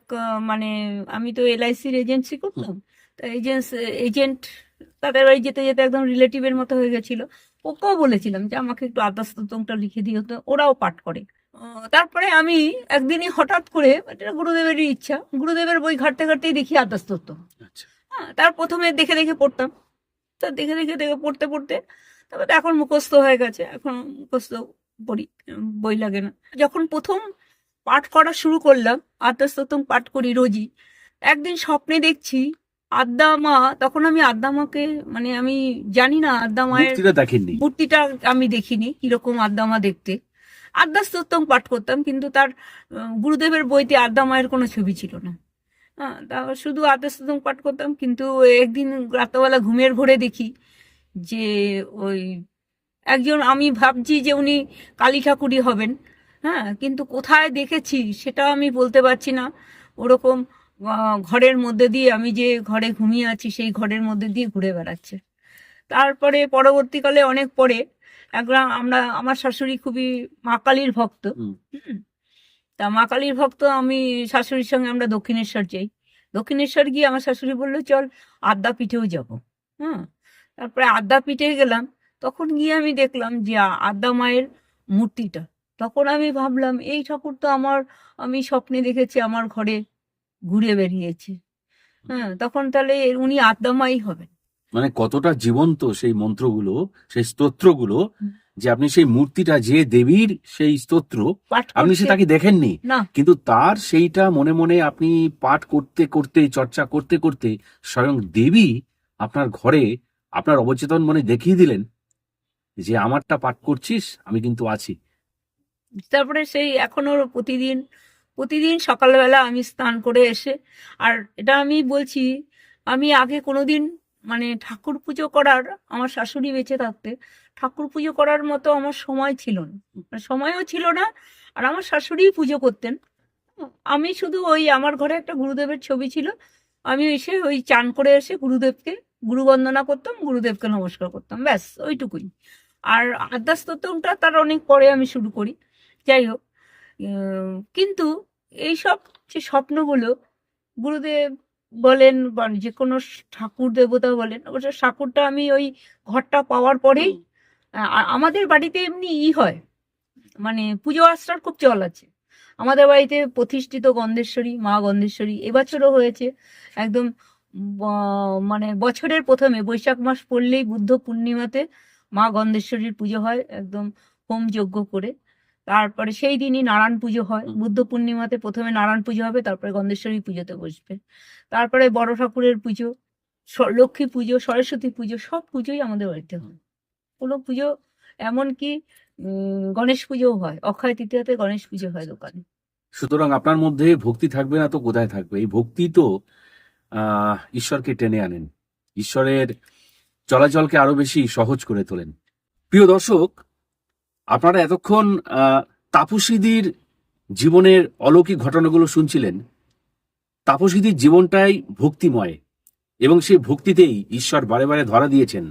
মানে আমি তো এলআইসির এজেন্সি করতাম, তো এজেন্ট তাদের বাড়ি যেতে যেতে একদম রিলেটিভের মতো হয়ে গেছিল। ওকেও বলেছিলাম যে আমাকে একটু আদ্যাস্তোত্রমটা লিখে দিও, তো ওরাও পাঠ করে। তারপরে আমি একদিনই হঠাৎ করে, এটা গুরুদেবেরই ইচ্ছা, গুরুদেবের বই ঘাঁটতে ঘাঁটতেই দেখি আদ্যাস্তোত্রম। আচ্ছা। হ্যাঁ, তার প্রথমে দেখে দেখে পড়তাম, তো দেখে দেখে দেখে পড়তে পড়তে তারপরে এখন মুখস্থ হয়ে গেছে, এখন মুখস্থ পড়ি, বই লাগে না। যখন প্রথম পাঠ করা শুরু করলাম, আদ্যাস্তোত্রম পাঠ করি রোজই, একদিন স্বপ্নে দেখছি আদ্যা মা, তখন আমি আদ্যা মাকে মানে আমি জানি না আদ্যা মায়ের মূর্তিটা দেখেননি? মূর্তিটা আমি দেখিনি কিরকম আদ্যা মা দেখতে। আদ্যাস্তোত্রম পাঠ করতাম, কিন্তু তার গুরুদেবের বইতে আদ্যা মায়ের কোনো ছবি ছিল না। হ্যাঁ, তারপর শুধু আদ্যাস্তোত্রম পাঠ করতাম, কিন্তু একদিন রাত্রেবেলা ঘুমের ঘোরে দেখি যে ওই একজন, আমি ভাবছি যে উনি কালী ঠাকুরই হবেন। হ্যাঁ, কিন্তু কোথায় দেখেছি সেটা আমি বলতে পারছি না। ওরকম ঘরের মধ্যে দিয়ে, আমি যে ঘরে ঘুমিয়ে আছি সেই ঘরের মধ্যে দিয়ে ঘুরে বেড়াচ্ছে। তারপরে পরবর্তীকালে অনেক পরে আমার শাশুড়ি খুবই মা কালীর ভক্ত। হুম। তা মা কালীর ভক্ত, আমি শাশুড়ির সঙ্গে আমরা দক্ষিণেশ্বর যাই। দক্ষিণেশ্বর গিয়ে আমার শাশুড়ি বললো চল আদ্যাপীঠেও যাব। হ্যাঁ, তারপরে আদ্যাপীঠে গেলাম, তখন গিয়ে আমি দেখলাম যে আদ্যা মায়ের মূর্তিটা। তখন আমি ভাবলাম এই ঠাকুর তো আমি স্বপ্নে দেখেছি আমার ঘরে ঘুরে বেরিয়েছে। হ্যাঁ, তখন তাহলে উনি আদ্যা মাই হবেন। মানে কতটা জীবন্ত সেই মন্ত্রগুলো, সেই স্তোত্রগুলো, হুম। যে আপনি সেই মূর্তিটা, যে দেবীর সেই স্তোত্র, পাঠ আপনি করতে সে তাকে দেখেননি, না, কিন্তু তার সেইটা মনে মনে আপনি পাঠ করতে করতে, চর্চা করতে করতে স্বয়ং দেবী আপনার ঘরে আপনার অবচেতন মনে দেখিয়ে দিলেন যে আমারটা পাঠ করছিস, আমি কিন্তু আছি। তারপরে সেই এখনো প্রতিদিন প্রতিদিন সকালবেলা আমি স্নান করে এসে, আর এটা আমি বলছি, আমি আগে কোনোদিন মানে ঠাকুর পুজো করার, আমার শাশুড়ি বেঁচে থাকতে ঠাকুর পুজো করার মতো আমার সময় ছিল না, মানে সময়ও ছিল না। আর আমার শাশুড়িই পুজো করতেন। আমি শুধু ওই আমার ঘরে একটা গুরুদেবের ছবি ছিল, আমি এসে ওই চান করে এসে গুরুদেবকে গুরু বন্দনা করতাম, গুরুদেবকে নমস্কার করতাম, ব্যাস ওইটুকুই। আর আদ্যাস্তোত্রমটা তার অনেক পরে আমি শুরু করি। যাই হোক, কিন্তু এইসব যে স্বপ্নগুলো, গুরুদেব বলেন বা যে কোনো ঠাকুর দেবতা বলেন, অবশ্য ঠাকুরটা আমি ওই ঘরটা পাওয়ার পরেই, আমাদের বাড়িতে এমনি হয়, মানে পুজো আশ্রার খুব চল আছে। আমাদের বাড়িতে প্রতিষ্ঠিত গন্ধেশ্বরী, মা গন্ধেশ্বরী এবছরও হয়েছে। একদম মানে বছরের প্রথমে বৈশাখ মাস পড়লেই বুদ্ধ পূর্ণিমাতে মা গন্ধেশ্বরীর পুজো হয়, একদম হোম যজ্ঞ করে। তারপরে সেই দিনই নারায়ণ পুজো হয়, বুদ্ধ পূর্ণিমাতে প্রথমে নারায়ণ পুজো হবে, তারপরে গন্ধেশ্বরী পুজোতে বসবে। তারপরে বড় ঠাকুরের পুজো, লক্ষ্মী পুজো, সরস্বতী পুজো, সব পুজোই আমাদের বাড়িতে হয়। কোনো পুজো, এমনকি গণেশ পুজোও হয়, অক্ষয় তৃতীয়াতে গণেশ পুজো হয় দোকানে। সুতরাং আপনার মধ্যে ভক্তি থাকবে না তো কোথায় থাকবে? এই ভক্তি তো ঈশ্বরকে টেনে আনেন, ঈশ্বরের চলাচলকে আরো বেশি সহজ করে তোলেন। প্রিয় দর্শক, আপনারা এতক্ষণ তাপসীদির জীবনের অলৌকিক ঘটনাগুলো শুনছিলেন। তাপসীদির জীবনটাই ভক্তিময়, এবং সেই ভক্তিতেই ঈশ্বর বারে বারে ধরা দিয়েছেন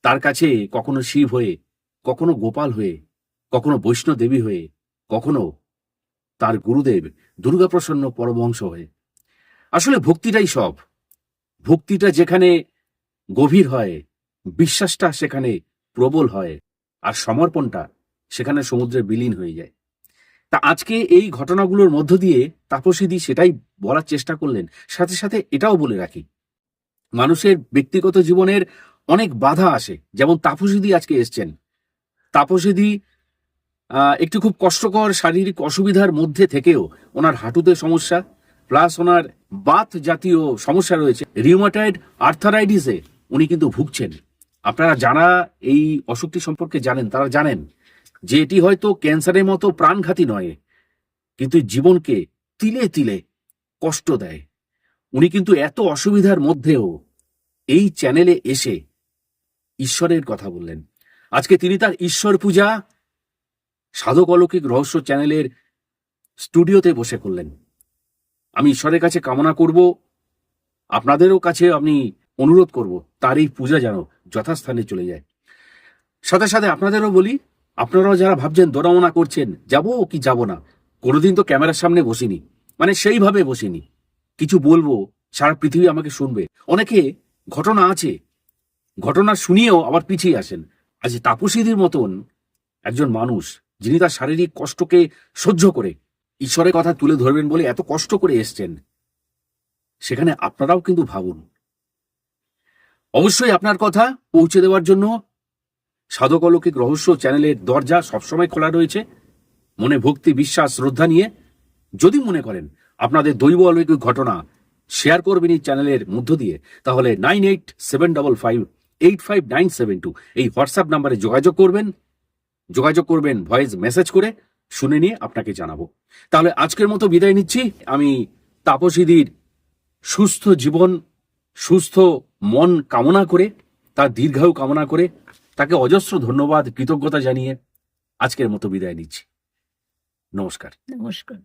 তার কাছে, কখনো শিব হয়ে, কখনো গোপাল হয়ে, কখনো বৈষ্ণদেবী হয়ে, কখনো তার গুরুদেব দুর্গাপ্রসন্ন পরমহংস হয়ে। আসলে ভক্তিটাই সব। ভক্তিটা যেখানে গভীর হয়, বিশ্বাসটা সেখানে প্রবল হয়, আর সমর্পণটা সেখানে সমুদ্রে বিলীন হয়ে যায়। তা আজকে এই ঘটনাগুলোর মধ্য দিয়ে তাপসীদি সেটাই বলার চেষ্টা করলেন। সাথে সাথে এটাও বলে রাখি, মানুষের ব্যক্তিগত জীবনের অনেক বাধা আসে, যেমন তাপসীদি আজকে এসছেন। তাপসীদি একটু খুব কষ্টকর শারীরিক অসুবিধার মধ্যে থেকেও ওনার হাঁটুতে সমস্যা, প্লাস ওনার বাত জাতীয় সমস্যা রয়েছে, রিউমাটয়েড আর্থারাইটিসে উনি কিন্তু ভুগছেন। আপনারা যারা এই অসুখটি সম্পর্কে জানেন তারা জানেন যে এটি হয়তো ক্যান্সারের মতো প্রাণঘাতী নয়, কিন্তু জীবনকে তিলে তিলে কষ্ট দেয়। উনি কিন্তু এত অসুবিধার মধ্যেও এই চ্যানেলে এসে ঈশ্বরের কথা বললেন। আজকে তিনি তার ঈশ্বর পূজা সাধক অলৌকিক রহস্য চ্যানেলের স্টুডিওতে বসে করলেন। আমি ঈশ্বরের কাছে কামনা করব, আপনাদেরও কাছে আমি অনুরোধ করব, তার এই পূজা যেন যথাস্থানে চলে যায়। সাথে সাথে আপনাদেরও বলি, আপনারাও যারা ভাবছেন দোনামোনা করছেন যাব কি যাব না, কোনোদিন তো ক্যামেরার সামনে বসিনি, মানে সেইভাবে বসিনি, কিছু বলবো সারা পৃথিবী আমাকে শুনবে। অনেকে ঘটনা আছে, ঘটনা শুনিয়েও আবার পিছিয়ে আসেন। আজ তাপসীদের মতন একজন মানুষ, যিনি তার শারীরিক কষ্টকে সহ্য করে ঈশ্বরের কথা তুলে ধরবেন বলে এত কষ্ট করে এসছেন, সেখানে আপনারাও কিন্তু ভাবুন। অবশ্যই আপনার কথা পৌঁছে দেওয়ার জন্য সাধক অলৌকিক রহস্য চ্যানেলের দরজা সবসময় খোলা রয়েছে। মনে ভক্তি, বিশ্বাস, শ্রদ্ধা নিয়ে যদি মনে করেন আপনাদের দৈব অলৌকিক ঘটনা শেয়ার করবেন এই চ্যানেলের মধ্য দিয়ে, তাহলে 9875585972 এই হোয়াটসঅ্যাপ নাম্বারে যোগাযোগ করবেন ভয়েস মেসেজ করে, শুনে নিয়ে আপনাকে জানাবো। তাহলে আজকের মতো বিদায় নিচ্ছি। আমি তাপসীদির সুস্থ জীবন, সুস্থ মন কামনা করে, তার দীর্ঘায়ু কামনা করে, তাকে অজস্র ধন্যবাদ, কৃতজ্ঞতা জানিয়ে আজকের মতো বিদায় নিচ্ছি। নমস্কার। নমস্কার।